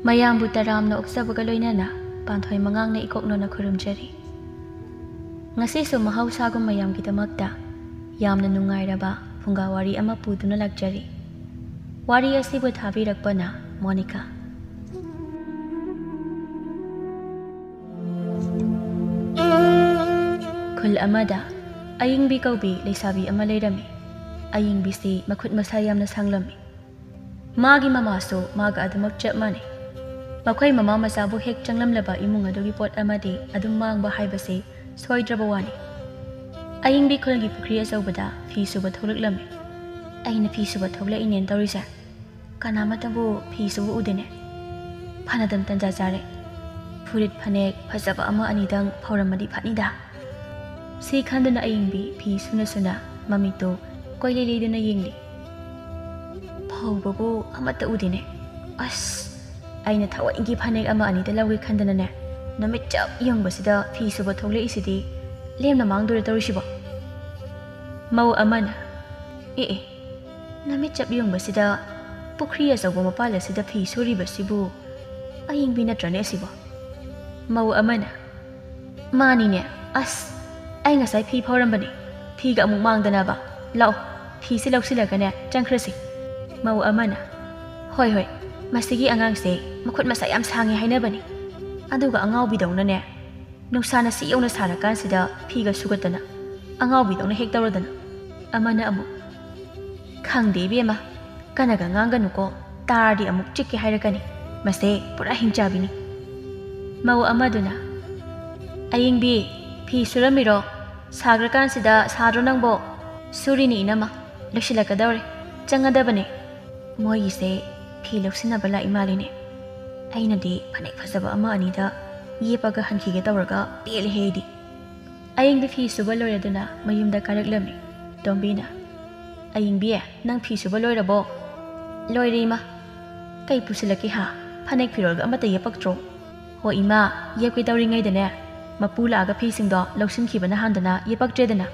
ꯃꯌꯥꯝꯕꯨ ꯇꯔꯥꯝꯅ ꯑꯣꯛꯆꯕꯒ ꯂꯣꯏꯅꯅ ꯄꯥꯟꯊꯣꯏ ꯃꯉꯥꯡꯅ ꯏꯀꯣꯛꯅꯣꯅ ꯈꯨꯔꯨꯝꯖꯔꯤ꯫ ꯉꯁꯤꯁꯨ ꯃꯍꯧꯁꯥꯒꯨꯝ ꯃꯌꯥꯝꯒꯤꯗꯃꯛꯇ ꯌꯥꯝꯅ ꯅꯨꯡꯉꯥꯏꯔꯕ ꯐꯨꯡꯒꯥꯋꯥꯔꯤ ꯑꯃ ꯄꯨꯗꯨꯅ ꯂꯥꯛꯆꯔꯤ꯫ ꯋꯥꯔꯤ ꯑꯁꯤꯕꯨ ꯊꯥꯕꯤꯔꯛꯄꯅ ꯃꯣꯅꯤꯀꯥ꯫ ꯈꯨꯜ ꯑꯃꯗ ꯑꯌꯤꯡꯕꯤ ꯀꯧꯕꯤ ꯂꯩꯁꯥꯕꯤ ꯑꯃ ꯂꯩꯔꯝꯃꯤ꯫ ꯑꯌꯤꯡꯕꯤꯁꯤ ꯃꯈꯨꯠ ꯃꯁꯥ ꯌꯥꯝꯅ ꯁꯥꯡꯂꯝꯃꯤ꯫ ꯃꯥꯒꯤ ꯃꯃꯥꯁꯨ ꯃꯥꯒ ꯑꯗꯨꯃꯛ ꯆꯞ ꯃꯥꯟꯅꯩ꯫ ꯃꯈꯣꯏ ꯃꯃꯥ ꯃꯆꯥꯕꯨ ꯍꯦꯛ ꯆꯪꯂꯝꯂꯕ ꯏꯃꯨꯡ ꯑꯗꯨꯒꯤ ꯄꯣꯠ ꯑꯃꯗꯤ ꯑꯗꯨꯝ ꯃꯥꯡꯕ ꯍꯥꯏꯕꯁꯤ ꯁꯣꯏꯗ꯭ꯔꯕ ꯋꯥꯅꯤ꯫ ꯑꯌꯤꯡꯕꯤ ꯈꯨꯜꯒꯤ ꯄꯨꯈ꯭ꯔꯤ ꯑꯆꯧꯕꯗ ꯐꯤ ꯁꯨꯕ ꯊꯣꯛꯂꯛꯂꯝꯃꯤ꯫ ꯑꯩꯅ ꯐꯤ ꯁꯨꯕ ꯊꯣꯛꯂꯛꯏꯅꯦꯅ ꯇꯧꯔꯤꯁꯦ, ꯀꯅꯥꯃꯠꯇꯕꯨ ꯐꯤ ꯁꯨꯕ ꯎꯗꯦꯅꯦ꯫ ꯐꯅꯗꯨꯝ ꯇꯟꯖꯥ ꯆꯥꯔꯦ꯫ ꯐꯨꯔꯤꯠ ꯐꯅꯦꯛ ꯐꯖꯕ ꯑꯃ ꯑꯅꯤꯗꯪ ꯐꯧꯔꯝꯃꯗꯤ ꯐꯅꯤꯗ꯫ ꯁꯤ ꯈꯟꯗꯨꯅ ꯑꯌꯤꯡꯕꯤ ꯐꯤ ꯁꯨꯅ ꯁꯨꯅ ꯃꯃꯤꯠꯇꯨ ꯀꯣꯏꯂꯩ ꯂꯩꯗꯨꯅ ꯌꯦꯡꯂꯤ꯫ ꯐꯧꯕꯕꯨ ꯑꯃꯠꯇ ꯎꯗꯦꯅꯦ꯫ ꯑꯁ, ꯑꯩꯅ ꯊꯑꯣꯏꯒꯤ ꯐꯅꯦꯛ ꯑꯃ ꯑꯅꯤꯗ ꯂꯧꯒꯦ ꯈꯟꯗꯅꯅꯦ, ꯅꯨꯃꯤꯠ ꯆꯞ ꯌꯨꯡꯕꯁꯤꯗ ꯐꯤ ꯁꯨꯕ ꯊꯣꯛꯂꯛꯏꯁꯤꯗꯤ ꯂꯦꯝꯅ ꯃꯥꯡꯗꯣꯔꯦ ꯇꯧꯔꯤꯁꯤꯕꯣ꯫ ꯃꯧ ꯑꯃꯅ, ꯑꯦ ꯅꯨꯃꯤꯠ ꯆꯞ ꯌꯨꯡꯕꯁꯤꯗ ꯄꯨꯈ꯭ꯔꯤ ꯑꯆꯧꯕ ꯃꯄꯥꯜ ꯑꯁꯤꯗ ꯐꯤ ꯁꯨꯔꯤꯕꯁꯤꯕꯨ ꯑꯌꯤꯡꯕꯤ ꯅꯠꯇ꯭ꯔꯅꯦ ꯑꯁꯤꯕꯣ? ꯃꯧ ꯑꯃꯅ, ꯃꯥꯅꯤꯅꯦ, ꯑꯁ ꯑꯩ ꯉꯁꯥꯏ ꯐꯤ ꯐꯧꯔꯝꯕꯅꯤ, ꯐꯤꯒ ꯑꯃꯨꯛ ꯃꯥꯡꯗꯅꯕ꯫ ꯂꯥꯛꯑꯣ ꯐꯤꯁꯦ ꯂꯧꯁꯤꯜꯂꯒꯅꯦ ꯆꯪꯈ꯭ꯔꯁꯤ꯫ ꯃꯧ ꯑꯃꯅ, ꯍꯣꯏ ꯍꯣꯏ, ꯃꯁꯤꯒꯤ ꯑꯉꯥꯡꯁꯦ ꯃꯈꯨꯠ ꯃꯁꯥ ꯌꯥꯝ ꯁꯥꯡꯉꯦ ꯍꯥꯏꯅꯕꯅꯤ꯫ ꯑꯗꯨꯒ ꯑꯉꯥꯎꯕꯤꯗꯧꯅꯅꯦ ꯅꯨꯡꯁꯥꯅ ꯁꯤ ꯌꯧꯅ ꯁꯥꯔꯀꯥꯟꯁꯤꯗ ꯐꯤꯒ ꯁꯨꯒꯠꯇꯅ ꯑꯉꯥꯎꯕꯤꯗꯧꯅ ꯍꯦꯛ ꯇꯧꯔꯗꯅ꯫ ꯑꯃꯅ ꯑꯃꯨꯛ, ꯈꯪꯗꯦ ꯏꯕꯦꯝꯃ, ꯀꯅꯒ ꯉꯥꯡꯒꯅꯨꯀꯣ, ꯇꯥꯔꯗꯤ ꯑꯃꯨꯛ ꯆꯤꯛꯀꯦ ꯍꯥꯏꯔꯛꯀꯅꯤ, ꯃꯁꯦ ꯄꯨꯔꯥ ꯍꯤꯡꯆꯥꯕꯤꯅꯤ꯫ ꯃꯧ ꯑꯃꯗꯨꯅ, ꯑꯌꯤꯡꯕꯤ ꯐꯤ ꯁꯨꯔꯝꯃꯤꯔꯣ? ꯁꯥꯈ꯭ꯔꯀꯥꯟꯁꯤꯗ ꯁꯥꯗ꯭ꯔꯣ ꯅꯪꯕꯣ? ꯁꯨꯔꯤꯅꯤ ꯏꯅꯝꯃ, ꯂꯣꯏꯁꯤꯜꯂꯛꯀꯗꯧꯔꯦ, ꯆꯪꯒꯗꯕꯅꯦ꯫ ꯃꯣꯏꯒꯤꯁꯦ ꯐꯤ ꯂꯧꯁꯤꯟꯅꯕ ꯂꯥꯛꯏ ꯃꯥꯜꯂꯤꯅꯦ꯫ ꯑꯩꯅꯗꯤ ꯐꯅꯦꯛ ꯐꯖꯕ ꯑꯃ ꯑꯅꯤꯗ ꯌꯦꯞꯄꯒ ꯍꯟꯈꯤꯒꯦ ꯇꯧꯔꯒ ꯄꯦꯜꯂꯦꯍꯦ ꯑꯩꯗꯤ꯫ ꯑꯌꯤꯡꯕꯤ ꯐꯤ ꯁꯨꯕ ꯂꯣꯏꯔꯗꯨꯅ ꯃꯌꯨꯝꯗ ꯀꯥꯔꯛꯂꯝꯃꯤ꯫ ꯇꯣꯝꯕꯤꯅ, ꯑꯌꯤꯡꯕꯤ ꯅꯪ ꯐꯤ ꯁꯨꯕ ꯂꯣꯏꯔꯕꯣ? ꯂꯣꯏꯔꯦ ꯏꯃꯥ꯫ ꯀꯩ ꯄꯨꯁꯤꯜꯂꯛꯀꯦ ꯍꯥ? ꯐꯅꯦꯛ ꯐꯤꯔꯣꯜꯒ ꯑꯃꯠꯇ ꯌꯦꯞꯄꯛꯇ꯭ꯔꯣ? ꯍꯣ ꯏꯃꯥ, ꯌꯦꯞꯀꯦ ꯇꯧꯔꯤꯉꯩꯗꯅꯦ ꯃꯄꯨ ꯂꯥꯛꯑꯒ ꯐꯤꯁꯤꯡꯗꯣ ꯂꯧꯁꯤꯟꯈꯤꯕꯅ ꯍꯥꯟꯗꯅ ꯌꯦꯞꯄꯛꯇ꯭ꯔꯦꯗꯅ꯫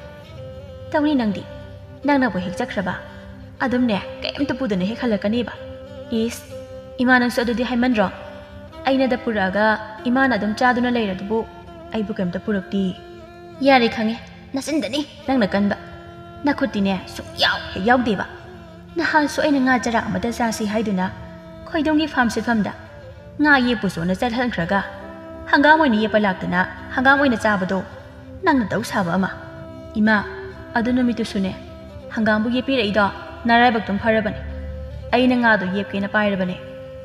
ꯇꯧꯅꯤ ꯅꯪꯗꯤ, ꯅꯪꯅꯕꯨ ꯍꯦꯛ ꯆꯠꯈ꯭ꯔꯕ ꯑꯗꯨꯝꯅꯦ ꯀꯩꯝꯇ ꯄꯨꯗꯅ ꯍꯦꯛ ꯍꯜꯂꯛꯀꯅꯦꯕ꯫ ꯏꯁ, ꯏꯃꯥ ꯅꯪꯁꯨ ꯑꯗꯨꯗꯤ ꯍꯥꯏꯃꯟꯗ꯭ꯔꯣ? ꯑꯩꯅꯗ ꯄꯨꯔꯛꯑꯒ ꯏꯃꯥꯅ ꯑꯗꯨꯝ ꯆꯥꯗꯨꯅ ꯂꯩꯔꯗꯨꯕꯨ ꯑꯩꯕꯨ ꯀꯩꯝꯇ ꯄꯨꯔꯛꯇꯤ꯫ ꯌꯥꯔꯦ ꯈꯪꯉꯦ, ꯅꯆꯤꯟꯗꯅꯤ ꯅꯪꯅ ꯀꯟꯕ, ꯅꯈꯨꯠꯇꯤꯅꯦ ꯁꯨꯛꯌꯥꯎ ꯍꯦꯛ ꯌꯥꯎꯗꯦꯕ꯫ ꯅꯍꯥꯟꯁꯨ ꯑꯩꯅ ꯉꯥ ꯆꯔꯥ ꯑꯃꯗ ꯆꯥꯁꯤ ꯍꯥꯏꯗꯨꯅ ꯈꯣꯏꯗꯣꯡꯒꯤ ꯐꯥꯔꯝ ꯁꯤꯠꯐꯝꯗ ꯉꯥ ꯌꯦꯞꯄꯨꯁꯣꯅ ꯆꯠꯍꯟꯈ꯭ꯔꯒ ꯍꯪꯒꯥꯝ ꯑꯣꯏꯅ ꯌꯦꯞꯄ ꯂꯥꯛꯇꯅ ꯍꯪꯒꯥꯝ ꯑꯣꯏꯅ ꯆꯥꯕꯗꯣ ꯅꯪꯅ ꯇꯧ ꯁꯥꯕ ꯑꯃ꯫ ꯏꯃꯥ, ꯑꯗꯨ ꯅꯨꯃꯤꯠꯇꯨꯁꯨꯅꯦ ꯍꯪꯒꯥꯝꯕꯨ ꯌꯦꯞꯄꯤꯔꯛꯏꯗꯣ ꯅꯔꯥꯏꯕꯛꯇꯨꯝ ꯐꯔꯕꯅꯤ꯫ ꯑꯩꯅ ꯉꯥꯗꯣ ꯌꯦꯞꯀꯦꯅ ꯄꯥꯏꯔꯕꯅꯦ,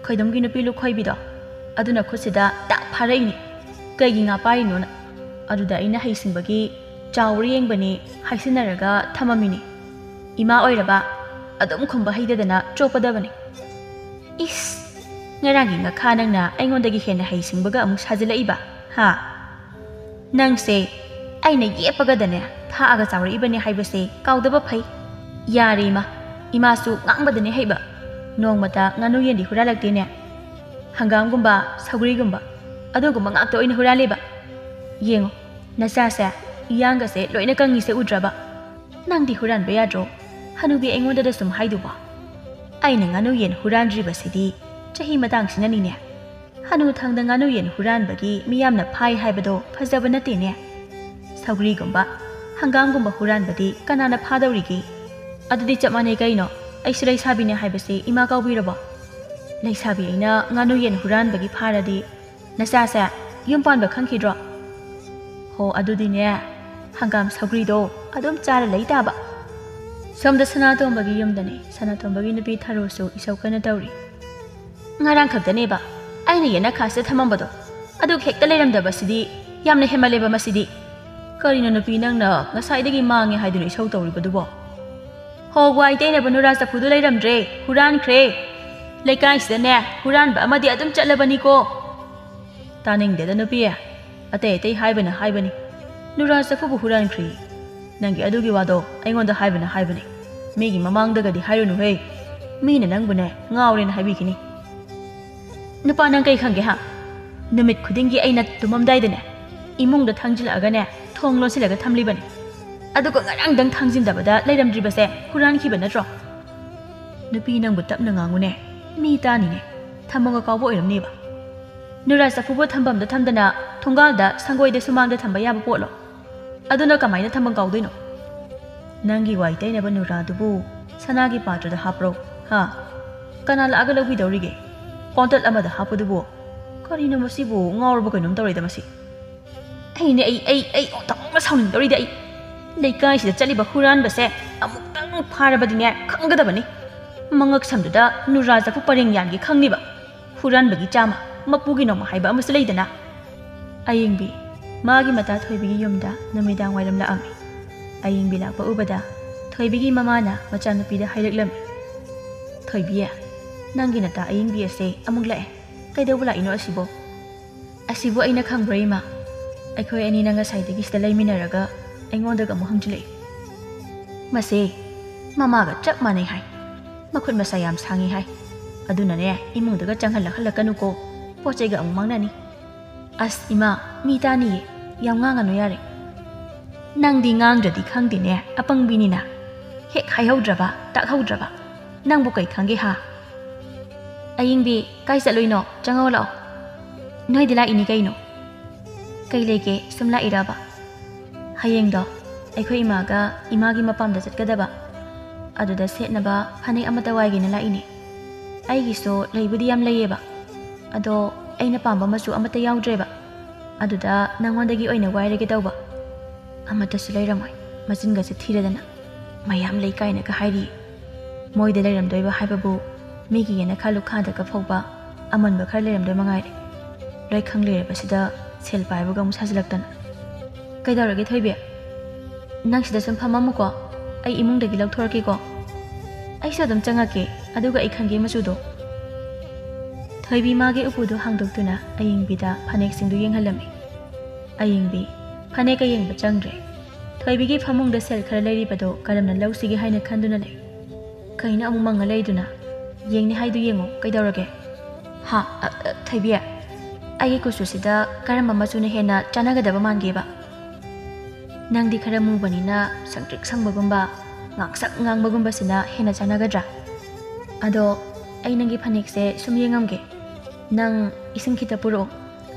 ꯈꯣꯏꯗꯣꯝꯒꯤ ꯅꯨꯄꯤ ꯂꯨꯈꯣꯏꯕꯤꯗꯣ ꯑꯗꯨꯅ ꯈꯨꯠꯁꯤꯗ ꯇꯥꯛ ꯐꯥꯔꯛꯏꯅꯦ, ꯀꯩꯒꯤ ꯉꯥ ꯄꯥꯏꯔꯤꯅꯣꯅ꯫ ꯑꯗꯨꯗ ꯑꯩꯅ ꯍꯩꯁꯤꯡꯕꯒꯤ ꯆꯥꯎꯔ ꯌꯦꯡꯕꯅꯤ ꯍꯥꯏꯁꯤꯟꯅꯔꯒ ꯊꯝꯃꯝꯃꯤꯅꯤ꯫ ꯏꯃꯥ ꯑꯣꯏꯔꯕ ꯑꯗꯨꯝ ꯈꯨꯝꯕ ꯍꯩꯇꯗꯅ ꯆꯣꯞꯄꯗꯕꯅꯤ꯫ ꯏꯁ, ꯉꯔꯥꯡꯒꯤ ꯉꯈꯥ ꯅꯪꯅ ꯑꯩꯉꯣꯟꯗꯒꯤ ꯍꯦꯟꯅ ꯍꯩꯁꯤꯡꯕꯒ ꯑꯃꯨꯛ ꯁꯥꯖꯤꯜꯂꯛꯏꯕ ꯍꯥ? ꯅꯪꯁꯦ ꯑꯩꯅ ꯌꯦꯞꯄꯒꯗꯅꯦ ꯊꯥꯛꯑꯒ ꯆꯥꯎꯔꯛꯏꯕꯅꯦ ꯍꯥꯏꯕꯁꯦ ꯀꯥꯎꯗꯕ ꯐꯩ꯫ ꯌꯥꯔꯦ ꯏꯃꯥ, ꯏꯃꯥꯁꯨ ꯉꯥꯡꯕꯗꯅꯦ ꯍꯩꯕ, ꯅꯣꯡꯃꯇ ꯉꯥꯅꯨ ꯌꯦꯟꯗꯤ ꯍꯨꯔꯥꯜꯂꯛꯇꯦꯅꯦ꯫ ꯍꯪꯒꯥꯝꯒꯨꯝꯕ ꯁꯧꯒ꯭ꯔꯤꯒꯨꯝꯕ ꯑꯗꯨꯒꯨꯝꯕ ꯉꯥꯛꯇ ꯑꯣꯏꯅ ꯍꯨꯔꯥꯜꯂꯦꯕ꯫ ꯌꯦꯡꯉꯣ ꯅꯆꯥꯁꯦ ꯏꯌꯥꯡꯒꯁꯦ ꯂꯣꯏꯅ ꯀꯪꯉꯤꯁꯦ ꯎꯗ꯭ꯔꯕ? ꯅꯪꯗꯤ ꯍꯨꯔꯥꯟꯕ ꯌꯥꯗ꯭ꯔꯣ? ꯍꯅꯨꯕꯤ ꯑꯩꯉꯣꯟꯗꯗ ꯁꯨꯝ ꯍꯥꯏꯗꯨꯕꯣ? ꯑꯩꯅ ꯉꯥꯅꯨ ꯌꯦꯟ ꯍꯨꯔꯥꯟꯗ꯭ꯔꯤꯕꯁꯤꯗꯤ ꯆꯍꯤ ꯃꯇꯥꯡꯁꯤꯅꯅꯤꯅꯦ꯫ ꯍꯅꯨꯊꯪꯗ ꯉꯥꯅꯨ ꯌꯦꯟ ꯍꯨꯔꯥꯟꯕꯒꯤ ꯃꯤꯌꯥꯝꯅ ꯐꯥꯏ ꯍꯥꯏꯕꯗꯣ ꯐꯖꯕ ꯅꯠꯇꯦꯅꯦ꯫ ꯁꯧꯒ꯭ꯔꯤꯒꯨꯝꯕ ꯍꯪꯒꯥꯝꯒꯨꯝꯕ ꯍꯨꯔꯥꯟꯕꯗꯤ ꯀꯅꯥꯅ ꯐꯥꯗꯧꯔꯤꯒꯦ? ꯑꯗꯨꯗꯤ ꯆꯞ ꯃꯥꯟꯅꯩ ꯀꯩꯅꯣ, ꯑꯩꯁꯨ ꯂꯩꯁꯥꯕꯤꯅꯦ ꯍꯥꯏꯕꯁꯦ ꯏꯃꯥ ꯀꯥꯎꯕꯤꯔꯕꯣ? ꯂꯩꯁꯥꯕꯤ ꯑꯩꯅ ꯉꯥꯅꯨ ꯌꯦꯟ ꯍꯨꯔꯥꯟꯕꯒꯤ ꯐꯥꯔꯗꯤ ꯅꯆꯥꯁꯦ ꯌꯨꯝ ꯄꯥꯟꯕ ꯈꯪꯈꯤꯗ꯭ꯔꯣ? ꯍꯣ ꯑꯗꯨꯗꯤꯅꯦ ꯍꯪꯒꯥꯝ ꯁꯧꯒ꯭ꯔꯤꯗꯣ ꯑꯗꯨꯝ ꯆꯥꯔ ꯂꯩ ꯇꯥꯕ꯫ ꯁꯣꯝꯗ ꯁꯅꯥꯇꯣꯝꯕꯒꯤ ꯌꯨꯝꯗꯅꯦ ꯁꯅꯥꯇꯣꯝꯕꯒꯤ ꯅꯨꯄꯤ ꯊꯔꯣꯁꯨ ꯏꯁꯧ ꯀꯟꯅ ꯇꯧꯔꯤ꯫ ꯉꯔꯥꯡ ꯈꯛꯇꯅꯦꯕ ꯑꯩꯅ ꯌꯦꯅꯈꯥꯁꯤꯗ ꯊꯝꯃꯝꯕꯗꯣ, ꯑꯗꯨ ꯍꯦꯛꯇ ꯂꯩꯔꯝꯗꯕꯁꯤꯗꯤ ꯌꯥꯝꯅ ꯍꯦꯟꯃꯜꯂꯦꯕ ꯃꯁꯤꯗꯤ꯫ ꯀꯔꯤꯅꯣ ꯅꯨꯄꯤ ꯅꯪꯅ ꯉꯁꯥꯏꯗꯒꯤ ꯃꯥꯡꯉꯦ ꯍꯥꯏꯗꯨꯅ ꯏꯁꯧ ꯇꯧꯔꯤꯕꯗꯨꯕꯣ? ꯍꯣ ꯋꯥꯏ ꯇꯩꯅꯕ ꯅꯨꯔꯥ ꯆꯐꯨꯗꯨ ꯂꯩꯔꯝꯗ꯭ꯔꯦ, ꯍꯨꯔꯥꯟꯈ꯭ꯔꯦ꯫ ꯂꯩꯀꯥꯏꯁꯤꯗꯅꯦ ꯍꯨꯔꯥꯟꯕ ꯑꯃꯗꯤ ꯑꯗꯨꯝ ꯆꯠꯂꯕꯅꯤꯀꯣ꯫ ꯇꯥꯅꯤꯡꯗꯦꯗ ꯅꯨꯄꯤ, ꯑꯇꯩ ꯑꯇꯩ ꯍꯥꯏꯕꯅ ꯍꯥꯏꯕꯅꯤ, ꯅꯨꯔꯥ ꯆꯐꯨꯕꯨ ꯍꯨꯔꯥꯟꯈ꯭ꯔꯤ ꯅꯪꯒꯤ ꯑꯗꯨꯒꯤ ꯋꯥꯗꯣ ꯑꯩꯉꯣꯟꯗ ꯍꯥꯏꯕꯅ ꯍꯥꯏꯕꯅꯤ, ꯃꯤꯒꯤ ꯃꯃꯥꯡꯗꯒꯗꯤ ꯍꯥꯏꯔꯨꯅꯨꯍꯦ, ꯃꯤꯅ ꯅꯪꯕꯨꯅꯦ ꯉꯥꯎꯔꯦꯅ ꯍꯥꯏꯕꯤꯈꯤꯅꯤ꯫ नुपा नंग कई खंगे हा नुमित खुदिंगी अइना तुममदाइदने इमुंगदा थांजिलागने थोंग लोसिलागा थमलिबने अदुगो ngarangdang थांजिनदबदा लैरमद्रिबसे हुरानखिबा नत्रो नुपी नंगबु तपना nganगुने मी तानिने ꯊꯝꯃꯒ ꯀꯥꯎꯕ ꯑꯣꯏꯔꯝꯅꯤꯕ ꯅꯨꯔꯥ ꯆꯐꯨꯕꯨ ꯊꯝꯐꯝꯗ ꯊꯝꯗꯅ ꯊꯣꯡꯒꯥꯜꯗ ꯁꯪꯒꯣꯏꯗ ꯁꯨꯃꯥꯡꯗ ꯊꯝꯕ ꯌꯥꯕ ꯄꯣꯠꯂꯣ ꯑꯗꯨꯅ ꯀꯃꯥꯏꯅ ꯊꯝꯐꯝ ꯀꯥꯎꯗꯣꯏꯅꯣ ꯅꯪꯒꯤ ꯋꯥꯏ ꯇꯩꯅꯕ ꯅꯨꯔꯥꯗꯨꯕꯨ ꯁꯅꯥꯒꯤ ꯄꯥꯇ꯭ꯔꯗ ꯍꯥꯞꯄ꯭ꯔꯣ ꯍꯥ ꯀꯅꯥ ꯂꯥꯛꯑꯒ ꯂꯧꯕꯤꯗꯧꯔꯤꯒꯦ ꯀꯣꯟꯇꯠ ꯑꯃꯗ ꯍꯥꯞꯄꯗꯨꯕꯨ ꯀꯔꯤꯅꯣ ꯃꯁꯤꯕꯨ ꯉꯥꯎꯔꯕ ꯀꯩꯅꯣꯝ ꯇꯧꯔꯤꯗ ꯃꯁꯤ ꯑꯩ ꯑꯣꯟꯊꯣꯛꯅ ꯁꯥꯎꯅꯤꯡꯗꯧꯔꯤꯗ ꯑꯩ ꯂꯩꯀꯥꯏꯁꯤꯗ ꯆꯠꯂꯤꯕ ꯍꯨꯔꯥꯟꯕꯁꯦ ꯑꯃꯨꯛꯇꯪ ꯐꯥꯔꯕꯗꯤꯅꯦ ꯈꯪꯒꯗꯕꯅꯤ ꯃꯉꯛ ꯁꯝꯗꯨꯗ ꯅꯨꯔꯥ ꯆꯐꯨ ꯄꯔꯦꯡ ꯌꯥꯟꯒꯦ ꯈꯪꯅꯤꯕ ꯍꯨꯔꯥꯟꯕꯒꯤ ꯆꯥꯝꯃ ꯃꯄꯨꯒꯤ ꯅꯣꯡꯃ ꯍꯥꯏꯕ ꯑꯃꯁꯨ ꯂꯩꯗꯅ ꯑꯌꯤꯡꯕꯤ ꯃꯥꯒꯤ ꯃꯇꯥ ꯊꯣꯏꯕꯤꯒꯤ ꯌꯨꯝꯗ ꯅꯨꯃꯤꯗꯥꯡ ꯋꯥꯏꯔꯝ ꯂꯥꯛꯑꯝꯃꯤ ꯑꯌꯤꯡꯕꯤ ꯂꯥꯛꯄ ꯎꯕꯗ ꯊꯣꯏꯕꯤꯒꯤ ꯃꯃꯥꯅ ꯃꯆꯥꯅꯨꯄꯤꯗ ꯍꯥꯏꯔꯛꯂꯝꯃꯤ ꯊꯣꯏꯕꯤ ꯅꯪꯒꯤ ꯅꯇꯥ ꯑꯌꯤꯡꯕꯤ ꯑꯁꯦ ꯑꯃꯨꯛ ꯂꯥꯛꯑꯦ ꯀꯩꯗꯧꯕ ꯂꯥꯛꯏꯅꯣ ꯑꯁꯤꯕꯨ ꯑꯩꯅ ꯈꯪꯕ꯭ꯔꯥ ꯏꯃꯥ ꯑꯩꯈꯣꯏ ꯑꯅꯤꯅ ꯉꯁꯥꯏꯗꯒꯤ ꯁꯤꯗ ꯂꯩꯃꯤꯟꯅꯔꯒ ꯑꯩꯉꯣꯟꯗꯒ ꯑꯃꯨꯛ ꯍꯪꯖꯤꯜꯂꯛꯏ ꯃꯁꯤ ꯃꯃꯥꯒ ꯆꯞ ꯃꯥꯟꯅꯩ ꯍꯥꯏ ꯃꯈꯨꯠ ꯃꯁꯥ ꯌꯥꯝ ꯁꯥꯡꯉꯤ ꯍꯥꯏ ꯑꯗꯨꯅꯅꯦ ꯏꯃꯨꯡꯗꯒ ꯆꯪꯍꯜꯂꯛꯍꯜꯂꯛꯀꯅꯨꯀꯣ ꯄꯣꯠ ꯆꯩꯒ ꯑꯃꯨꯛ ꯃꯥꯡꯅꯅꯤ ꯑꯁ ꯏꯃꯥ ꯃꯤ ꯇꯥꯅꯤꯌꯦ ꯌꯥꯝ ꯉꯥꯡꯉꯅꯨ ꯌꯥꯔꯦ ꯅꯪꯗꯤ ꯉꯥꯡꯗ꯭ꯔꯗꯤ ꯈꯪꯗꯦꯅꯦ ꯑꯄꯪꯕꯤꯅꯤꯅ ꯍꯦꯛ ꯍꯥꯏꯍꯧꯗ꯭ꯔꯕ ꯇꯥꯛꯍꯧꯗ꯭ꯔꯕ ꯅꯪꯕꯨ ꯀꯩ ꯈꯪꯒꯦ ꯍꯥ ꯑꯌꯤꯡꯕꯤ ꯀꯥꯏ ꯆꯠꯂꯨꯏꯅꯣ ꯆꯪꯉꯛꯑꯣ ꯂꯥꯛꯑꯣ ꯅꯣꯏꯗꯤ ꯂꯥꯛꯏꯅꯤ ꯀꯩꯅꯣ ꯀꯩ ꯂꯩꯒꯦ ꯁꯨꯝ ꯂꯥꯛꯏꯔꯕ ꯍꯌꯦꯡꯗꯣ ꯑꯩꯈꯣꯏ ꯏꯃꯥꯒ ꯏꯃꯥꯒꯤ ꯃꯄꯥꯝꯗ ꯆꯠꯀꯗꯕ ꯑꯗꯨꯗ ꯁꯦꯠꯅꯕ ꯐꯅꯦꯛ ꯑꯃꯠꯇ ꯋꯥꯏꯒꯦꯅ ꯂꯥꯛꯏꯅꯦ ꯑꯩꯒꯤꯁꯨ ꯂꯩꯕꯨꯗꯤ ꯌꯥꯝ ꯂꯩꯌꯦꯕ ꯑꯗꯣ ꯑꯩꯅ ꯄꯥꯝꯕ ꯃꯆꯨ ꯑꯃꯠꯇ ꯌꯥꯎꯗ꯭ꯔꯦꯕ ꯑꯗꯨꯗ ꯅꯪꯉꯣꯟꯗꯒꯤ ꯑꯣꯏꯅ ꯋꯥꯏꯔꯒꯦ ꯇꯧꯕ ꯑꯃꯠꯇꯁꯨ ꯂꯩꯔꯝꯃꯣꯏ ꯃꯆꯤꯟꯒꯁꯦ ꯊꯤꯔꯗꯅ ꯃꯌꯥꯝ ꯂꯩ ꯀꯥꯏꯅꯒ ꯍꯥꯏꯔꯤꯌꯦ ꯃꯣꯏꯗ ꯂꯩꯔꯝꯗꯣꯏꯕ ꯍꯥꯏꯕꯕꯨ ꯃꯤꯒꯤ ꯌꯦꯅꯈꯥ ꯂꯨꯈꯥꯗꯒ ꯐꯥꯎꯕ ꯑꯃꯟꯕ ꯈꯔ ꯂꯩꯔꯝꯗꯣꯏ ꯃꯉꯥꯏꯔꯦ ꯂꯣꯏ ꯈꯪ ꯂꯩꯔꯕꯁꯤꯗ ꯁꯦꯜ ꯄꯥꯏꯕꯒ ꯑꯃꯨꯛ ꯁꯥꯖꯤꯜꯂꯛꯇꯅ ꯀꯩꯗꯧꯔꯒꯦ ꯊꯣꯏꯕꯤ ꯅꯪ ꯁꯤꯗ ꯁꯨꯝ ꯐꯝꯃꯝꯃꯨꯀꯣ ꯑꯩ ꯏꯃꯨꯡꯗꯒꯤ ꯂꯧꯊꯣꯔꯛꯀꯦꯀꯣ ꯑꯩꯁꯨ ꯑꯗꯨꯝ ꯆꯪꯉꯛꯀꯦ ꯑꯗꯨꯒ ꯑꯩ ꯈꯪꯒꯦ ꯃꯆꯨꯗꯣ ꯊꯣꯏꯕꯤ ꯃꯥꯒꯤ ꯎꯄꯨꯗꯨ ꯍꯥꯡꯗꯣꯛꯇꯨꯅ ꯑꯌꯤꯡꯕꯤꯗ ꯐꯅꯦꯛꯁꯤꯡꯗꯨ ꯌꯦꯡꯍꯜꯂꯝꯃꯤ ꯑꯌꯤꯡꯕꯤ ꯐꯅꯦꯛꯀ ꯌꯦꯡꯕ ꯆꯪꯗ꯭ꯔꯦ ꯊꯣꯏꯕꯤꯒꯤ ꯐꯃꯨꯡꯗ ꯁꯦꯜ ꯈꯔ ꯂꯩꯔꯤꯕꯗꯣ ꯀꯔꯝꯅ ꯂꯧꯁꯤꯒꯦ ꯍꯥꯏꯅ ꯈꯟꯗꯨꯅ ꯂꯩ ꯀꯩꯅ ꯑꯃꯨꯛ ꯃꯪꯉ ꯂꯩꯗꯨꯅ ꯌꯦꯡꯅꯤ ꯍꯥꯏꯗꯨ ꯌꯦꯡꯉꯣ ꯀꯩꯗꯧꯔꯒꯦ ꯍꯥ ꯊꯣꯏꯕꯤ ꯑꯩꯒꯤ ꯀꯨꯆꯨꯁꯤꯗ ꯀꯔꯝꯕ ꯃꯆꯨꯅ ꯍꯦꯟꯅ ꯆꯥꯟꯅꯒꯗꯕ ꯃꯥꯟꯒꯦꯕ ꯅꯪꯗꯤ ꯈꯔ ꯃꯨꯕꯅꯤꯅ ꯁꯪꯇ꯭ꯔꯤꯛ ꯁꯪꯕꯒꯨꯝꯕ ꯉꯥꯡꯁꯛ ꯉꯥꯡꯕꯒꯨꯝꯕꯁꯤꯅ ꯍꯦꯟꯅ ꯆꯥꯟꯅꯒꯗ꯭ꯔꯥ ꯑꯗꯣ ꯑꯩ ꯅꯪꯒꯤ ꯐꯅꯦꯛꯁꯦ ꯁꯨꯝ ꯌꯦꯡꯉꯝꯒꯦ ꯅꯪ ꯏꯁꯤꯡ ꯈꯤꯇ ꯄꯨꯔꯛꯑꯣ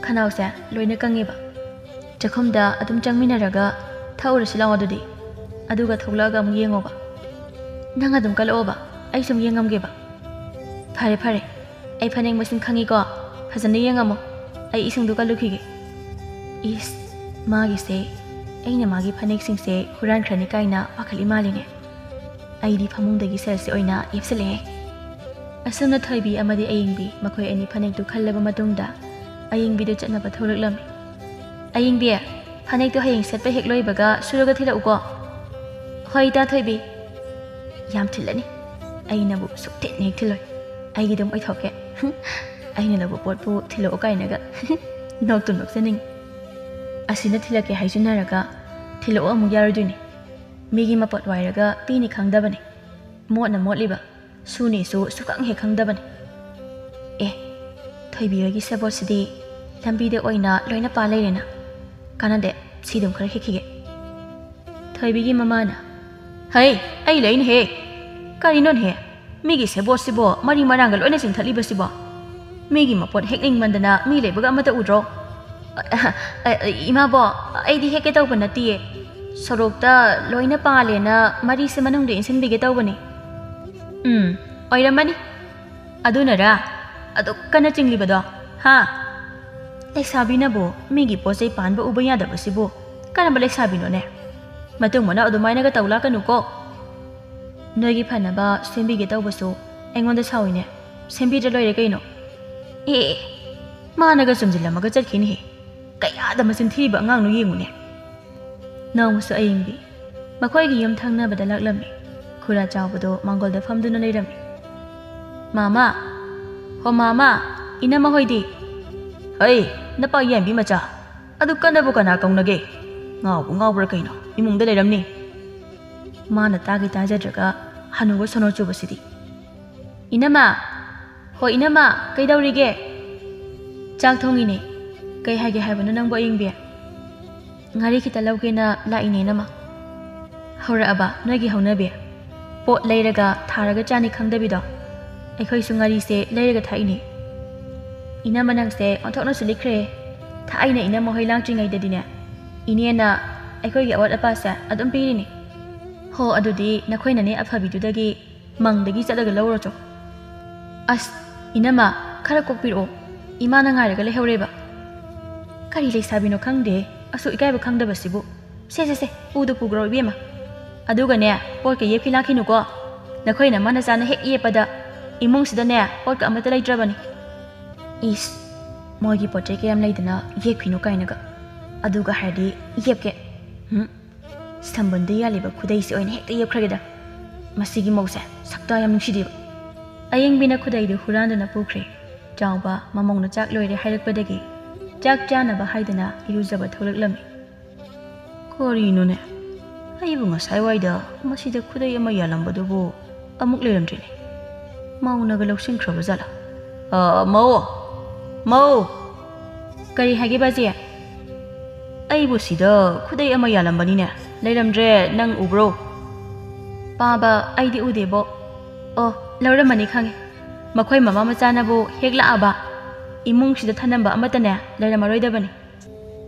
ꯈꯅꯥꯎꯁꯦ ꯂꯣꯏꯅ ꯀꯪꯉꯦꯕ ꯆꯥꯛꯈꯨꯝꯗ ꯑꯗꯨꯝ ꯆꯪꯃꯤꯟꯅꯔꯒ ꯊꯛꯎꯔꯁꯤ ꯂꯥꯛꯑꯣ ꯑꯗꯨꯗꯤ ꯑꯗꯨꯒ ꯊꯣꯛꯂꯛꯑꯒ ꯑꯃꯨꯛ ꯌꯦꯡꯉꯣꯕ ꯅꯪ ꯑꯗꯨꯝ ꯀꯜꯂꯛꯑꯣꯕ ꯑꯩ ꯁꯨꯝ ꯌꯦꯡꯉꯝꯒꯦꯕ ꯐꯔꯦ ꯐꯔꯦ ꯑꯩ ꯐꯅꯦꯛ ꯃꯁꯤꯡ ꯈꯪꯉꯤꯀꯣ ꯐꯖꯅ ꯌꯦꯡꯉꯝꯃꯣ ꯑꯩ ꯏꯁꯤꯡꯗꯨ ꯀꯜꯂꯨꯈꯤꯒꯦ ꯏꯁ ꯃꯥꯒꯤꯁꯦ ꯑꯩꯅ ꯃꯥꯒꯤ ꯐꯅꯦꯛꯁꯤꯡꯁꯦ ꯍꯨꯔꯥꯟꯈ꯭ꯔꯅꯤ ꯀꯥꯏꯅ ꯄꯥꯈꯠꯂꯤ ꯃꯥꯜꯂꯤꯅꯦ ꯑꯩꯗꯤ ꯐꯃꯨꯡꯗꯒꯤ ꯁꯦꯜꯁꯦ ꯑꯣꯏꯅ ꯌꯦꯞꯁꯤꯜꯂꯛꯑꯦ ꯑꯁꯨꯝꯅ ꯊꯣꯏꯕꯤ ꯑꯃꯗꯤ ꯑꯌꯤꯡꯕꯤ ꯃꯈꯣꯏ ꯑꯅꯤ ꯐꯅꯦꯛꯇꯨ ꯈꯜꯂꯕ ꯃꯇꯨꯡꯗ ꯑꯌꯤꯡꯕꯤꯗꯨ ꯆꯠꯅꯕ ꯊꯣꯛꯂꯛꯂꯝꯃꯤ ꯑꯌꯤꯡꯕꯤ ꯐꯅꯦꯛꯇꯨ ꯍꯌꯦꯡ ꯁꯦꯠꯄ ꯍꯦꯛ ꯂꯣꯏꯕꯒ ꯁꯨꯔꯒ ꯊꯤꯜꯂꯛꯎꯀꯣ ꯍꯣꯏ ꯏꯇꯥ ꯊꯣꯏꯕꯤ ꯌꯥꯝ ꯊꯤꯜꯂꯅꯤ ꯑꯩꯅꯕꯨ ꯁꯨꯛꯊꯤꯟ ꯍꯦꯛ ꯊꯤꯜꯂꯣꯏ ꯑꯩꯒꯤꯗꯨꯝ ꯑꯣꯏꯊꯣꯛꯀꯦ ꯑꯩꯅ ꯂꯧꯕ ꯄꯣꯠꯄꯨ ꯊꯤꯜꯂꯛꯑꯣ ꯀꯥꯏꯅꯒ ꯅꯣꯛꯇꯨ ꯅꯣꯛꯆꯅꯤꯡ ꯑꯁꯤꯅ ꯊꯤꯜꯂꯛꯀꯦ ꯍꯥꯏꯖꯤꯟꯅꯔꯒ ꯊꯤꯜꯂꯛꯑꯣ ꯑꯃꯨꯛ ꯌꯥꯔꯣꯏꯗꯣꯏꯅꯤ ꯃꯤꯒꯤ ꯃꯄꯣꯠ ꯋꯥꯏꯔꯒ ꯄꯤꯅꯤ ꯈꯪꯗꯕꯅꯤ ꯃꯣꯠꯅ ꯃꯣꯠꯂꯤꯕ ꯁꯨꯅꯤꯁꯨ ꯁꯨꯈꯪ ꯍꯦꯛ ꯈꯪꯗꯕꯅꯤ ꯑꯦ ꯊꯣꯏꯕꯤ ꯍꯣꯏꯒꯤ ꯁꯦꯕꯣꯠꯁꯤꯗꯤ ꯂꯝꯕꯤꯗ ꯑꯣꯏꯅ ꯂꯣꯏꯅ ꯄꯥ ꯂꯩꯔꯦꯅ ꯀꯥꯟꯅꯗꯦ ꯁꯤꯗꯨꯝ ꯈꯔ ꯍꯦꯛꯈꯤꯒꯦ ꯊꯣꯏꯕꯤꯒꯤ ꯃꯃꯥꯅ ꯍꯩ ꯑꯩ ꯂꯩꯅꯦꯍꯦ ꯀꯔꯤꯅꯣꯅꯦꯍꯦ ꯃꯤꯒꯤ ꯁꯦꯕꯣꯠꯁꯤꯕꯣ ꯃꯔꯤ ꯃꯔꯥꯡꯒ ꯂꯣꯏꯅ ꯆꯤꯡꯊꯠꯂꯤꯕꯁꯤꯕꯣ ꯃꯤꯒꯤ ꯃꯄꯣꯠ ꯍꯦꯛꯅꯤꯡꯃꯟꯗꯅ ꯃꯤ ꯂꯩꯕꯒ ꯑꯃꯠꯇ ꯎꯗ꯭ꯔꯣ ꯏꯃꯥꯕꯣ ꯑꯩꯗꯤ ꯍꯦꯛꯀꯦ ꯇꯧꯕ ꯅꯠꯇꯤꯌꯦ ꯁꯣꯔꯣꯛꯇ ꯂꯣꯏꯅ ꯄꯥꯜꯂꯦꯅ ꯃꯔꯤꯁꯦ ꯃꯅꯨꯡꯗ ꯏꯟꯁꯤꯟꯕꯤꯒꯦ ꯇꯧꯕꯅꯤ ꯑꯣꯏꯔꯝꯃꯅꯤ ꯑꯗꯨꯅꯔꯥ ꯑꯗꯨꯛ ꯀꯟꯅ ꯆꯤꯡꯂꯤꯕꯗꯣ ꯍꯥ ꯂꯩꯁꯥꯕꯤꯅꯕꯨ ꯃꯤꯒꯤ ꯄꯣꯠ ꯆꯩ ꯄꯥꯟꯕ ꯎꯕ ꯌꯥꯗꯕꯁꯤꯕꯨ ꯀꯔꯝꯕ ꯂꯩꯁꯥꯕꯤꯅꯣꯅꯦ ꯃꯇꯨꯡ ꯃꯅꯥꯎ ꯑꯗꯨꯃꯥꯏꯅꯒ ꯇꯧ ꯂꯥꯛꯀꯅꯨꯀꯣ ꯅꯣꯏꯒꯤ ꯐꯅꯕ ꯁꯦꯝꯕꯤꯒꯦ ꯇꯧꯕꯁꯨ ꯑꯩꯉꯣꯟꯗ ꯁꯥꯎꯏꯅꯦ ꯁꯦꯝꯕꯤꯗ꯭ꯔ ꯂꯣꯏꯔꯦ ꯀꯩꯅꯣ ꯑꯦ ꯃꯥꯅꯒ ꯆꯨꯝꯖꯤꯜꯂꯝꯃꯒ ꯆꯠꯈꯤꯅꯤꯍꯦ ꯀꯌꯥꯗ ꯃꯆꯤꯟ ꯊꯤꯔꯤꯕ ꯑꯉꯥꯡꯅꯣ ꯌꯦꯡꯉꯨꯅꯦ ꯅꯣꯡꯃꯁꯨ ꯑꯌꯤꯡꯕꯤ ꯃꯈꯣꯏꯒꯤ ꯌꯨꯝ ꯊꯪꯅꯕꯗ ꯂꯥꯛꯂꯝꯃꯤ ꯈꯨꯔꯥ ꯆꯥꯎꯕꯗꯣ ꯃꯥꯡꯒꯣꯜꯗ ꯐꯝꯗꯨꯅ ꯂꯩꯔꯝꯃꯤ ꯃꯥꯃꯥ ꯍꯣ ꯃꯥꯃꯥ ꯏꯅꯝꯃ ꯍꯣꯏꯗꯤ ꯍꯩ ꯅꯄꯥ ꯌꯥꯏꯕꯤ ꯃꯆꯥ ꯑꯗꯨ ꯀꯟꯅꯕꯨ ꯀꯅꯥ ꯀꯧꯅꯒꯦ ꯉꯥꯎꯕ꯭ꯔꯥ ꯀꯩꯅꯣ ꯏꯃꯨꯡꯗ ꯂꯩꯔꯝꯅꯤ ꯃꯥꯅ ꯇꯥꯒꯤ ꯇꯥꯖꯗ꯭ꯔꯒ ꯍꯅꯨꯕ ꯁꯣꯅꯣ ꯆꯨꯕꯁꯤꯗꯤ ꯏꯅꯝꯃ ꯍꯣꯏ ꯏꯅꯝꯃ ꯀꯩꯗꯧꯔꯤꯒꯦ ꯆꯥꯛ ꯊꯣꯡꯉꯤꯅꯦ ꯀꯩ ꯍꯥꯏꯒꯦ ꯍꯥꯏꯕꯅꯣ ꯅꯪꯕꯨ ꯑꯌꯤꯡꯕꯤ ꯉꯥꯔꯤ ꯈꯤꯇ ꯂꯧꯒꯦꯅ ꯂꯥꯛꯏꯅꯦ ꯏꯅꯝꯃ ꯍꯧꯔꯛꯑꯕ ꯅꯣꯏꯒꯤ ꯍꯧꯅꯕꯤ ꯄꯣꯠ ꯂꯩꯔꯒ ꯊꯥꯔꯒ ꯆꯥꯅꯤ ꯈꯪꯗꯕꯤꯗꯣ ꯑꯩꯈꯣꯏꯁꯨ ꯉꯥꯔꯤꯁꯦ ꯂꯩꯔꯒ ꯊꯛꯏꯅꯦ Inama nangse onthokna sulikre. Tha aina inama hoi langtringai dadine. Inena akhoi gi awat apasa adum pirini. Ho adudi nakhoina ne afhabidudagi mangdagi chalaga lawro cho. As inama khara kokpiro. Imana ngairaga lehoreba. Kari leisabino khangde asu ikaiba khangdabasibu. Se udu pugro ibema. Aduga ne pot ka yepi lakhinu ko. Nakhoina mana sana hek yepada imung sida ne pot ka amata laidrabani. Is moigi pote ke am laidana yekhinu kainaga. Aduga hardi yepke. Sambandi yaliba khudai si oine hekta yepkrageda. Masigi mausa sakta yam nungsidiba. Ayeng bina khudai du hurandana pukre. Jauba mamongna chak loire hairakpadagi. Chak chanaba haidana iruzaba tholaklammi. Korino ne. Aibu ngasai waida masida khudai ama yalambadubu amuk leramdrine. Maunaga lausinkraba zala. Mau. Kari hage bazi? Aibu sida khudai ama yalambanine. Leramdre nang ubro. Baba aidi udebo. Oh, lauramani khange. Makhoi mama machanabu hekla aba. Imung sida thanamba amatane leiramaroidabani.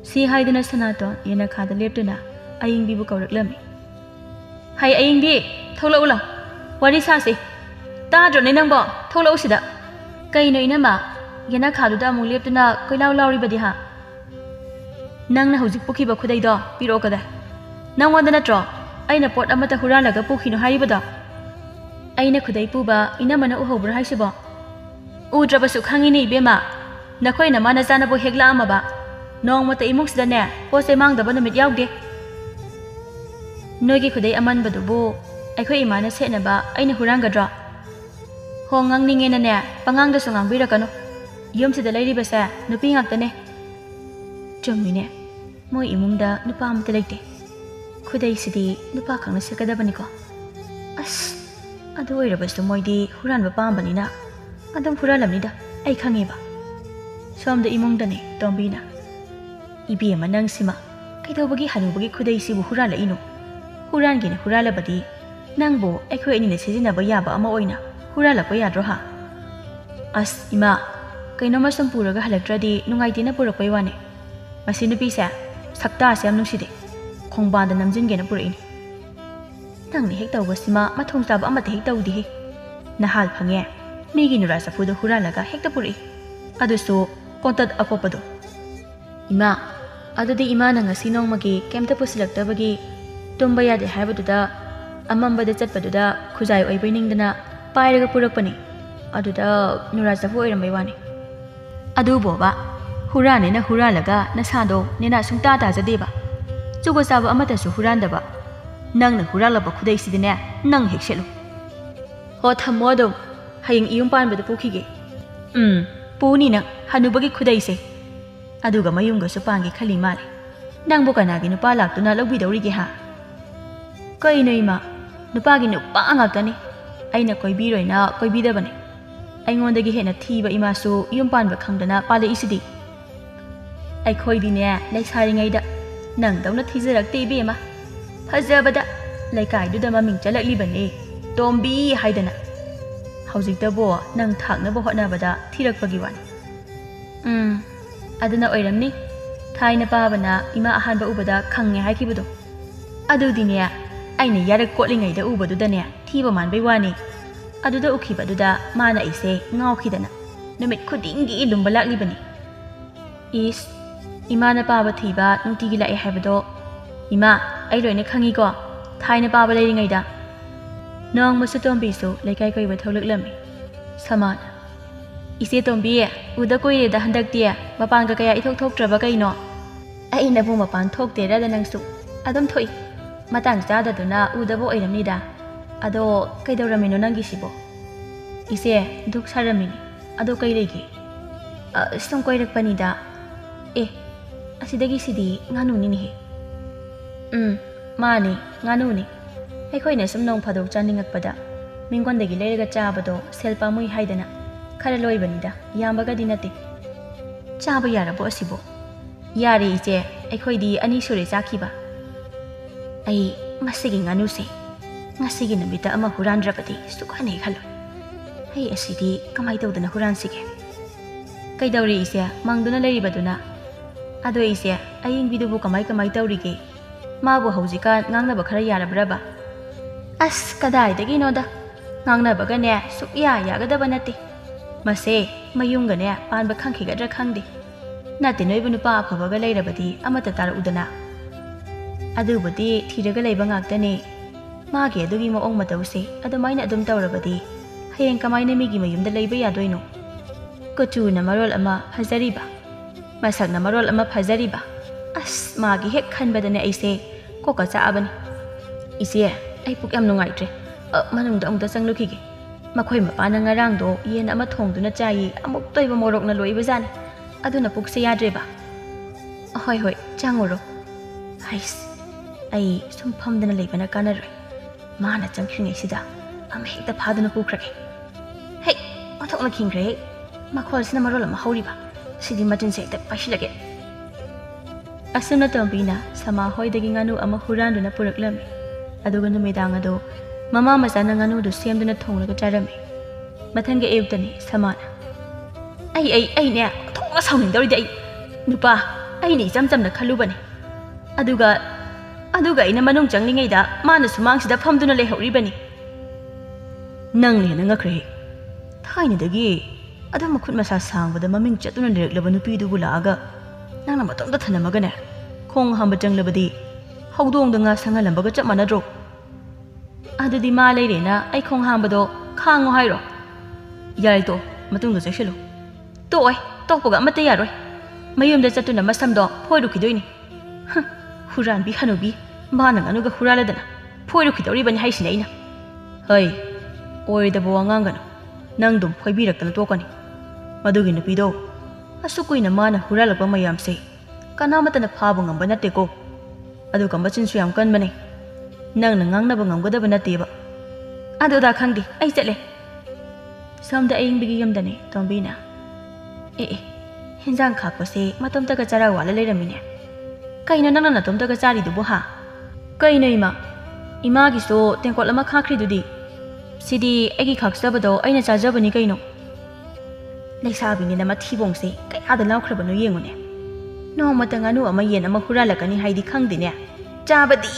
Si haidana sanato yena khada leptuna ayingbi bu kawraklami. Hai ayingbi thola ula. Wari sasi. Tadro ne nangbo thola usida. Kaino inama yena khaduda amu leptuna koilaw lawribadi ha. Nangna hujik pukhiba khudai do piro kada. Nangwanda natro aina pot amata huralaga pukhino haibada. Aina khudai puba inamana uhobra haisibo. Udrabasu khangini ibema. Nakhoina mana janabu hekla amaba. Nongmata imuksida ne pose mangdaba numit yaude. Noigi khudai amanbadubu aikhoi imana setnaba aina hurangadra. Hongang ningena ne pangangda sungang birakano. Yumsida lairibasa nupi ngaktane. Chumine moi imungda nupa amta leite. Khudai sidi nupa khangna sekadabani ko. As adu oirabasu moidi huranba pambanina. Adam huralamnida ai khangeba. Somda imungdane tombina. Ibi manang sima kaidobagi hanubagi khudai sibu hurala ino. Hurangene hurala badi nangbo aikhoi anina sejinaba yaba ama oina hurala pa yadro ha. As ima kainoma sampuraga halaktradi nungaitina purakpai wane. Masi nupisa sakta asam nungside. Khongbanda namjingena puraini. Nangni hek tawbasima mathong taba amata hek tawdihi. Nahal phange migi nura safudo huralaga hekta puri. Adusu kontat akopado. Ima adudi ima na ngasi nongmagi kemta pusilaktabagi tumba yade haibaduda amambada chatpaduda khujai oibainingdana pairaga purakpani. Aduda nura safu oirambai wani. Adu boba hurane na huralaga nasado nena sungta tajadeba. Chugo saba amatasu hurandaba. Nangna huralaba khudai sidine nang hekselu. Ho thamodom hayeng iyum panbada pukhige. Puni nang hanubagi khudai se. Aduga mayungga supangi khali male. Nangbo kanagi nupa laktuna lawbidawrige ha. Kaino ima nupagi nupa ngakani. Aina koibiroina koibidabane. Aingondagi hena thiba imasu iyum panba khangdana pale isidi. Aikhoidine laisaringaida nang dawna thijarakte ibema. Fajabada laikaiduda maming chalaklibane. Tombi haidana. Haujikdabo nang thaknaba hotnabada thirakpagi wani. Adana oiramni thaina pabana ima ahanba ubada khange haikibudo. Adudine aina yarak kotlingaida ubadudane thiba manbai wani. Aduda ukhibaduda mana ise ngawkhidana numit khudingi lumba laklibani. Is imana paba thiba nungtigi lai haibado. Ima ai loina khangi ko thaina paba leiringaida. Nong masu tombisu laikai koiba tholaklami. Samana ise tombi uda koireda handakti mapanga kaya ithok thoktraba kaino. Aina bu mapan thokte rada nangsu adum thoi. Matang chadaduna udabo oiramnida. Ado kaidawramino nangi sibo. Ise duk saramini. Ado kairegi. Song koirakpanida. Asidagi sidi nganu ninihi. Mani nganu ni. Aikhoina sumnong phadok chaningakpada mingkondagi leiraga chabado selpa mui haidana khara loibanida yambagadi nati. Chaba yarabo asibo. Yari ije aikhoidi ani sure chakhiba. Ai masigi nganu se. Ngasigi namita ama hurandrapati sukhane khalo. Ai asidi kamai tawdana huransige. ꯀꯩꯗꯧꯔꯤ ꯏꯆꯦ ꯃꯪꯗꯨꯅ ꯂꯩꯔꯤꯕꯗꯨꯅ ꯑꯗꯣ ꯏꯆꯦ ꯑꯌꯤꯡꯕꯤꯗꯨꯕꯨ ꯀꯃꯥꯏ ꯇꯧꯔꯤꯒꯦ ꯃꯥꯕꯨ ꯍꯧꯖꯤꯛꯀꯥꯟ ꯉꯥꯡꯅꯕ ꯈꯔ ꯌꯥꯔꯕ꯭ꯔꯕ ꯑꯁ ꯀꯗꯥꯏꯗꯒꯤꯅꯣꯗ ꯉꯥꯡꯅꯕꯒꯅꯦ ꯁꯨꯛꯌꯥ ꯌꯥꯒꯗꯕ ꯅꯠꯇꯦ ꯃꯁꯦ ꯃꯌꯨꯝꯒꯅꯦ ꯄꯥꯟꯕ ꯈꯪꯈꯤꯒꯗ꯭ꯔꯥ ꯈꯪꯗꯦ ꯅꯠꯇꯦ ꯅꯣꯏꯕꯨ ꯅꯨꯄꯥ ꯑꯐꯕꯒ ꯂꯩꯔꯕꯗꯤ ꯑꯃꯠꯇ ꯇꯥꯔꯛꯎꯗꯅ ꯑꯗꯨꯕꯨꯗꯤ ꯊꯤꯔꯒ ꯂꯩꯕ ꯉꯥꯛꯇꯅꯦ ꯃꯥꯒꯤ ꯑꯗꯨꯒꯤ ꯃꯑꯣꯡ ꯃꯇꯧꯁꯦ ꯑꯗꯨꯃꯥꯏꯅ ꯑꯗꯨꯝ ꯇꯧꯔꯕꯗꯤ ꯍꯌꯦꯡ ꯀꯃꯥꯏꯅ ꯃꯤꯒꯤ ꯃꯌꯨꯝꯗ ꯂꯩꯕ ꯌꯥꯗꯣꯏꯅꯣ ꯀꯨꯆꯨꯅ ꯃꯔꯣꯜ ꯑꯃ ꯐꯖꯔꯤꯕ ꯃꯁꯛꯅ ꯃꯔꯣꯜ ꯑꯃ ꯐꯖꯔꯤꯕ ꯑꯁ ꯃꯥꯒꯤ ꯍꯦꯛ ꯈꯟꯕꯗꯅꯦ ꯑꯩꯁꯦ ꯀꯣꯛꯀ ꯆꯥꯛꯑꯕꯅꯤ ꯏꯆꯦ ꯑꯩ ꯄꯨꯛ ꯌꯥꯝ ꯅꯨꯡꯉꯥꯏꯇ꯭ꯔꯦ ꯃꯅꯨꯡꯗ ꯑꯃꯨꯛꯇ ꯆꯪꯂꯨꯈꯤꯒꯦ ꯃꯈꯣꯏ ꯃꯄꯥꯅ ꯉꯔꯥꯡꯗꯣ ꯌꯦꯟ ꯑꯃ ꯊꯣꯡꯗꯨꯅ ꯆꯥꯏꯌꯦ ꯑꯃꯨꯛ ꯇꯣꯏꯕ ꯃꯣꯔꯣꯛꯅ ꯂꯣꯏꯕꯖꯥꯠꯅꯤ ꯑꯗꯨꯅ ꯄꯨꯛꯁꯦ ꯌꯥꯗ꯭ꯔꯦꯕ ꯍꯣꯏ ꯆꯪꯉꯨꯔꯣ ꯍꯩꯁ ꯑꯩ ꯁꯨꯝ ꯐꯝꯗꯅ ꯂꯩꯕꯅ ꯀꯥꯟꯅꯔꯣꯏ ꯃꯥꯅ ꯆꯪꯈ꯭ꯔꯤꯉꯩꯁꯤꯗ ꯑꯃ ꯍꯦꯛꯇ ꯐꯥꯗꯨꯅ ꯄꯨꯈ꯭ꯔꯒꯦ ꯍꯦꯛ ꯑꯣꯟꯊꯣꯛꯅ ꯈꯤꯡꯈ꯭ꯔꯦ ꯍꯦꯛ ꯃꯈꯣꯜꯁꯤꯅ ꯃꯔꯣꯜ ꯑꯃ ꯍꯧꯔꯤꯕ ꯁꯤꯗꯤ ꯃꯆꯤꯟꯁꯦ ꯍꯦꯛꯇ ꯄꯥꯏꯁꯤꯜꯂꯒꯦ ꯑꯁꯨꯝꯅ ꯇꯣꯝꯕꯤꯅ ꯁꯃꯥ ꯍꯣꯏꯗꯒꯤ ꯉꯥꯅꯨ ꯑꯃ ꯍꯨꯔꯥꯟꯗꯨꯅ ꯄꯨꯔꯛꯂꯝꯃꯤ ꯑꯗꯨꯒ ꯅꯨꯃꯤꯗꯥꯡ ꯑꯗꯣ ꯃꯃꯥ ꯃꯆꯥꯅ ꯉꯥꯅꯨꯗꯨ ꯁꯦꯝꯗꯨꯅ ꯊꯣꯡꯂꯒ ꯆꯥꯔꯝꯃꯤ ꯃꯊꯪꯒꯤ ꯑꯌꯨꯛꯇꯅꯤ ꯁꯃꯥꯅ ꯑꯩꯅꯦ ꯑꯣꯟꯊꯣꯛꯅ ꯁꯥꯎꯅꯤꯡꯗꯧꯔꯤꯗꯤ ꯑꯩ ꯅꯨꯄꯥ ꯑꯩꯅ ꯏꯆꯝ ꯆꯝꯅ ꯈꯜꯂꯨꯕꯅꯤ ꯑꯗꯨꯒ ꯑꯩꯅ ꯃꯅꯨꯡ ꯆꯪꯂꯤꯉꯩꯗ ꯃꯥꯅ ꯁꯨꯃꯥꯡꯁꯤꯗ ꯐꯝꯗꯨꯅ ꯂꯩꯍꯧꯔꯤꯕꯅꯤ ꯅꯪꯅ ꯍꯦꯟꯅ ꯉꯛꯈ꯭ꯔꯦ ꯊꯥꯏꯅꯗꯒꯤ ꯑꯗꯨꯝ ꯃꯈꯨꯠ ꯃꯁꯥ ꯁꯥꯡꯕꯗ ꯃꯃꯤꯡ ꯆꯠꯇꯨꯅ ꯂꯩꯔꯛꯂꯕ ꯅꯨꯄꯤꯗꯨꯕꯨ ꯂꯥꯛꯑꯒ ꯅꯪꯅ ꯃꯇꯣꯝꯇ ꯊꯅꯝꯃꯒꯅꯦ ꯈꯣꯡ ꯍꯥꯝꯕ ꯆꯪꯂꯕꯗꯤ ꯍꯧꯗꯣꯡꯗ ꯉꯥ ꯁꯪꯍꯜꯂꯝꯕꯒ ꯆꯞ ꯃꯥꯟꯅꯗ꯭ꯔꯣ ꯑꯗꯨꯗꯤ ꯃꯥ ꯂꯩꯔꯦꯅ ꯑꯩ ꯈꯣꯡ ꯍꯥꯝꯕꯗꯣ ꯈꯥꯡꯉꯣ ꯍꯥꯏꯔꯣ ꯌꯥꯔꯦ ꯇꯣꯛꯑꯣ ꯃꯇꯨꯡꯗ ꯆꯦꯛꯁꯤꯜꯂꯨ ꯇꯣꯛꯑꯣꯏ ꯇꯣꯛꯄꯒ ꯑꯃꯠꯇ ꯌꯥꯔꯣꯏ ꯃꯌꯨꯝꯗ ꯆꯠꯇꯨꯅ ꯃꯁꯝꯗꯣ ꯐꯣꯏꯔꯨꯈꯤꯗꯣꯏꯅꯤ ꯍꯨꯔꯥꯟꯕꯤ ꯍꯅꯨꯕꯤ ꯃꯥꯅ ꯉꯥꯅꯨꯒ ꯍꯨꯔꯥꯜꯂꯗꯅ ꯐꯣꯏꯔꯨꯈꯤꯗꯧꯔꯤꯕꯅꯤ ꯍꯥꯏꯁꯤꯅꯦ ꯑꯩꯅ ꯍꯩ ꯑꯣꯏꯗꯕ ꯋꯥ ꯉꯥꯡꯒꯅꯨ ꯅꯪ ꯑꯗꯨꯝ ꯐꯣꯏꯕꯤꯔꯛꯇꯅ ꯇꯣꯛꯀꯅꯤ ꯃꯗꯨꯒꯤ ꯅꯨꯄꯤꯗꯣ ꯑꯁꯨꯛ ꯀꯨꯏꯅ ꯃꯥꯅ ꯍꯨꯔꯥꯜꯂꯛꯄ ꯃꯌꯥꯝꯁꯦ ꯀꯅꯥꯃꯠꯇꯅ ꯐꯥꯕ ꯉꯝꯕ ꯅꯠꯇꯦꯀꯣ ꯑꯗꯨꯒ ꯃꯆꯤꯟꯁꯨ ꯌꯥꯝ ꯀꯟꯕꯅꯦ ꯅꯪꯅ ꯉꯥꯡꯅꯕ ꯉꯝꯒꯗꯕ ꯅꯠꯇꯦꯕ ꯑꯗꯨꯗ ꯈꯪꯗꯦ ꯑꯩ ꯆꯠꯂꯦ ꯁꯣꯝꯗ ꯑꯌꯤꯡꯕꯤꯒꯤ ꯌꯨꯝꯗꯅꯦ ꯇꯣꯝꯕꯤꯅ ꯍꯦꯟꯖꯥꯡ ꯈꯥꯛꯄꯁꯦ ꯃꯇꯣꯝꯇꯒ ꯆꯔꯥ ꯋꯥꯠꯂ ꯂꯩꯔꯝꯃꯤꯅꯦ ꯀꯩꯅꯣ ꯅꯪꯅ ꯅꯇꯣꯝꯇꯒ ꯆꯥꯔꯤꯗꯨꯕꯨ ꯍꯥ ꯀꯩꯅꯣ ꯏꯃꯥꯒꯤꯁꯨ ꯇꯦꯡꯀꯣꯠ ꯑꯃ ꯈꯥꯛꯈ꯭ꯔꯤꯗꯨꯗꯤ ꯁꯤꯗꯤ ꯑꯩꯒꯤ ꯈꯥꯛꯆꯕꯗꯣ ꯑꯩꯅ ꯆꯥꯖꯕꯅꯤ ꯀꯩꯅꯣ ꯂꯩꯁꯥꯕꯤꯅꯤꯅ ꯃꯊꯤꯕꯣꯡꯁꯦ ꯀꯌꯥꯗ ꯂꯥꯎꯈ꯭ꯔꯕꯅꯣ ꯌꯦꯡꯉꯨꯅꯦ ꯅꯣꯡꯃꯇ ꯉꯥꯅꯨ ꯑꯃ ꯌꯦꯟ ꯑꯃ ꯍꯨꯔꯥꯜꯂꯛꯀꯅꯤ ꯍꯥꯏꯗꯤ ꯈꯪꯗꯦꯅꯦ ꯆꯥꯕꯗꯤ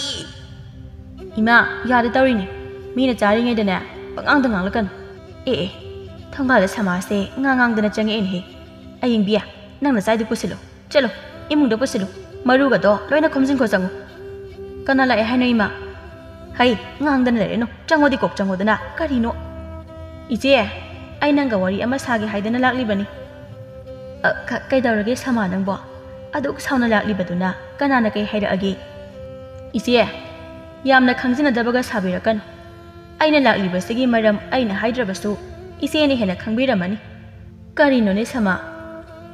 ꯏꯃꯥ ꯌꯥꯗ ꯇꯧꯔꯤꯅꯦ ꯃꯤꯅ ꯆꯥꯔꯤꯉꯩꯗꯅꯦ ꯄꯉꯥꯡꯗ ꯉꯥꯡꯂꯛꯀꯅꯨ ꯊꯣꯡꯒꯥꯜꯗ ꯁꯃꯥꯁꯦ ꯉꯥꯡꯗꯅ ꯆꯪꯉꯛꯑꯦꯅꯦꯍꯦ ꯑꯌꯤꯡꯕꯤꯌꯥ ꯅꯪꯅ ꯆꯥꯏꯗꯨ ꯄꯨꯁꯤꯜꯂꯨ ꯆꯠꯂꯣ ꯏꯃꯨꯡꯗ ꯄꯨꯁꯤꯜꯂꯨ ꯃꯔꯨꯒꯗꯣ ꯂꯣꯏꯅ ꯈꯣꯝꯖꯤꯟꯈꯣ ꯆꯪꯉꯨ ꯀꯅꯥ ꯂꯥꯛꯑꯦ ꯍꯥꯏꯅꯣ ꯏꯃꯥ ꯍꯩ ꯉꯥꯡꯗꯅ ꯂꯩꯔꯦꯅꯣ ꯆꯪꯉꯣꯗꯤ ꯀꯣꯛ ꯆꯪꯉꯣꯗꯅ ꯀꯔꯤꯅꯣ ꯏꯆꯦ ꯑꯩ ꯅꯪꯒ ꯋꯥꯔꯤ ꯑꯃ ꯁꯥꯒꯦ ꯍꯥꯏꯗꯅ ꯂꯥꯛꯂꯤꯕꯅꯤ ꯀꯩꯗꯧꯔꯒꯦ ꯁꯃꯥ ꯅꯪꯕꯣ ꯑꯗꯨꯛ ꯁꯥꯎꯅ ꯂꯥꯛꯂꯤꯕꯗꯨꯅ ꯀꯅꯥꯅ ꯀꯩ ꯍꯥꯏꯔꯛꯑꯒꯦ ꯏꯆꯦ ꯌꯥꯝꯅ ꯈꯪꯖꯤꯟꯅꯗꯕꯒ ꯁꯥꯕꯤꯔꯛꯀꯅꯨ ꯑꯩꯅ ꯂꯥꯛꯂꯤꯕꯁꯤꯒꯤ ꯃꯔꯝ ꯑꯩꯅ ꯍꯥꯏꯗ꯭ꯔꯕꯁꯨ ꯏꯆꯦꯅ ꯍꯦꯟꯅ ꯈꯪꯕꯤꯔꯝꯃꯅꯤ ꯀꯔꯤꯅꯣꯅꯦ ꯁꯃꯥ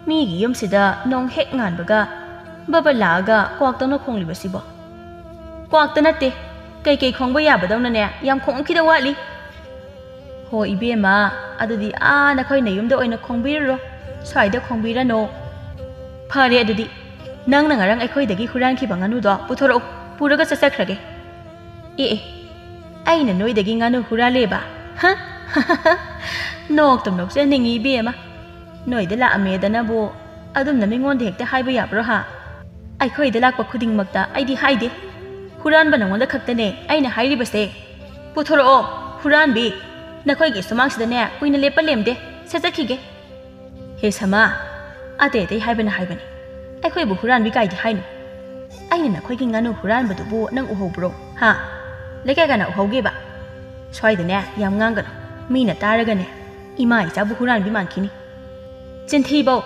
ꯃꯤꯒꯤ ꯌꯨꯝꯁꯤꯗ ꯅꯣꯡ ꯍꯦꯛ ꯉꯥꯟꯕꯒ ꯕꯕ ꯂꯥꯛꯑꯒ ꯀ꯭ꯋꯥꯛꯇꯧꯅ ꯈꯣꯡꯂꯤꯕꯁꯤꯕꯣ ꯀ꯭ꯋꯥꯛꯇ ꯅꯠꯇꯦ ꯀꯩꯀꯩ ꯈꯣꯡꯕ ꯌꯥꯕꯗꯧꯅꯅꯦ ꯌꯥꯝ ꯈꯣꯡꯈꯤꯗ ꯋꯥꯠꯂꯤ ꯍꯣ ꯏꯕꯦꯝꯃ ꯑꯗꯨꯗꯤ ꯅꯈꯣꯏ ꯅꯌꯨꯝꯗ ꯑꯣꯏꯅ ꯈꯣꯡꯕꯤꯔꯨꯔꯣ ꯁ꯭ꯋꯥꯏꯗ ꯈꯣꯡꯕꯤꯔꯅꯣ ꯐꯔꯦ ꯑꯗꯨꯗꯤ ꯅꯪꯅ ꯉꯔꯥꯡ ꯑꯩꯈꯣꯏꯗꯒꯤ ꯍꯨꯔꯥꯟꯈꯤꯕ ꯉꯥꯅꯨꯗꯣ ꯄꯨꯊꯣꯔꯛꯎ ꯄꯨꯔꯒ ꯆꯠꯆꯈ꯭ꯔꯒꯦ ꯑꯩꯅ ꯅꯣꯏꯗꯒꯤ ꯉꯥꯅꯨ ꯍꯨꯔꯥꯜꯂꯦꯕ ꯅꯣꯛꯇꯨꯝ ꯅꯣꯛꯆꯅꯤꯡꯉꯤ ꯏꯕꯦꯝꯃ ꯅꯣꯏꯗ ꯂꯥꯛꯑꯝꯃꯦꯗꯅꯕꯨ ꯑꯗꯨꯝꯅ ꯃꯤꯉꯣꯟꯗ ꯍꯦꯛꯇ ꯍꯥꯏꯕ ꯌꯥꯕ꯭ꯔꯣ ꯍꯥ ꯑꯩꯈꯣꯏꯗ ꯂꯥꯛꯄ ꯈꯨꯗꯤꯡꯃꯛꯇ ꯑꯩꯗꯤ ꯍꯥꯏꯗꯦ ꯍꯨꯔꯥꯟꯕ ꯅꯉꯣꯟꯗ ꯈꯛꯇꯅꯦ ꯑꯩꯅ ꯍꯥꯏꯔꯤꯕꯁꯦ ꯄꯨꯊꯣꯔꯛꯑꯣ ꯍꯨꯔꯥꯟꯕꯤ ꯅꯈꯣꯏꯒꯤ ꯁꯨꯃꯥꯡꯁꯤꯗꯅꯦ ꯀꯨꯏꯅ ꯂꯦꯞꯄ ꯂꯦꯝꯗꯦ ꯆꯠꯈꯤꯒꯦ ꯍꯦ ꯁꯃꯥ ꯑꯇꯩ ꯍꯥꯏꯕꯅ ꯍꯥꯏꯕꯅꯤ ꯑꯩꯈꯣꯏꯕꯨ ꯍꯨꯔꯥꯟꯕꯤ ꯀꯥꯏꯗꯤ ꯍꯥꯏꯅꯨ ꯑꯩꯅ ꯅꯈꯣꯏꯒꯤ ꯉꯥꯅꯨ ꯍꯨꯔꯥꯟꯕꯗꯨꯕꯨ ꯅꯪ ꯎꯍꯧꯕ꯭ꯔꯣ ꯍꯥ ꯂꯩꯀꯥꯏ ꯀꯅꯥ ꯎꯍꯧꯒꯦꯕ ꯁ꯭ꯋꯥꯏꯗꯅꯦ ꯌꯥꯝ ꯉꯥꯡꯒꯅꯨ ꯃꯤꯅ ꯇꯥꯔꯒꯅꯦ ꯏꯃꯥ ꯏꯆꯥꯕꯨ ꯍꯨꯔꯥꯟꯕꯤ ꯃꯥꯟꯈꯤꯅꯤ ꯆꯤꯟꯊꯤꯕꯧ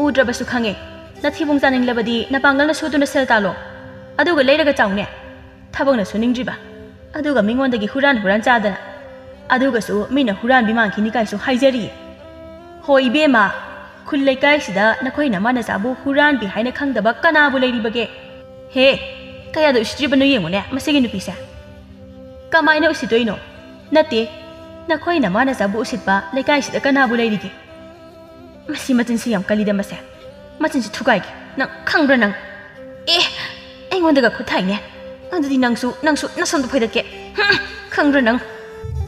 ꯎꯗ꯭ꯔꯕꯁꯨ ꯈꯪꯉꯦ ꯅꯊꯤꯕꯣꯡ ꯆꯥꯅꯤꯡꯂꯕꯗꯤ ꯅꯄꯥꯡꯒꯜꯅ ꯁꯨꯗꯨꯅ ꯁꯦꯜ ꯇꯥꯜꯂꯣ ꯑꯗꯨꯒ ꯂꯩꯔꯒ ꯆꯥꯎꯅꯦ ꯊꯕꯛꯅ ꯁꯨꯅꯤꯡꯗ꯭ꯔꯤꯕ ꯑꯗꯨꯒ ꯃꯤꯉꯣꯟꯗꯒꯤ ꯍꯨꯔꯥꯟ ꯆꯥꯗꯅ ꯑꯗꯨꯒꯁꯨ ꯃꯤꯅ ꯍꯨꯔꯥꯟꯕꯤ ꯃꯥꯟꯈꯤꯅꯤ ꯀꯥꯏꯁꯨ ꯍꯥꯏꯖꯔꯤꯌꯦ ꯍꯣꯏ ꯏꯕꯦꯝꯃ ꯈꯨꯜ ꯂꯩꯀꯥꯏꯁꯤꯗ ꯅꯈꯣꯏ ꯅꯃꯥꯅꯆꯥꯕꯨ ꯍꯨꯔꯥꯟꯕꯤ ꯍꯥꯏꯅ ꯈꯪꯗꯕ ꯀꯅꯥꯕꯨ ꯂꯩꯔꯤꯕꯒꯦ ꯍꯦ ꯀꯌꯥꯗ ꯎꯁꯤꯠꯇ꯭ꯔꯤꯕꯅꯣ ꯌꯦꯡꯉꯨꯅꯦ ꯃꯁꯤꯒꯤ ꯅꯨꯄꯤꯁꯦ ꯀꯃꯥꯏꯅ ꯎꯁꯤꯠꯇꯣꯏꯅꯣ ꯅꯠꯇꯦ ꯅꯈꯣꯏ ꯅꯃꯥꯅꯆꯥꯕꯨ ꯎꯁꯤꯠꯄ ꯂꯩꯀꯥꯏꯁꯤꯗ ꯀꯅꯥꯕꯨ ꯂꯩꯔꯤꯒꯦ ꯃꯁꯤ ꯃꯆꯤꯟꯁꯤ ꯌꯥꯝ ꯀꯜꯂꯤꯗ ꯃꯁꯦ ꯃꯆꯤꯟꯁꯤ ꯊꯨꯒꯥꯏꯒꯦ ꯅꯪ ꯈꯪꯕ꯭ꯔꯥ ꯅꯪ ꯑꯩꯉꯣꯟꯗꯒ ꯈꯨꯠ ꯊꯥꯏꯅꯦ ꯑꯗꯨꯗꯤ ꯅꯪꯁꯨ ꯅꯁꯝꯗꯨ ꯐꯣꯏꯗꯠꯀꯦ ꯈꯪꯕ꯭ꯔꯥ ꯅꯪ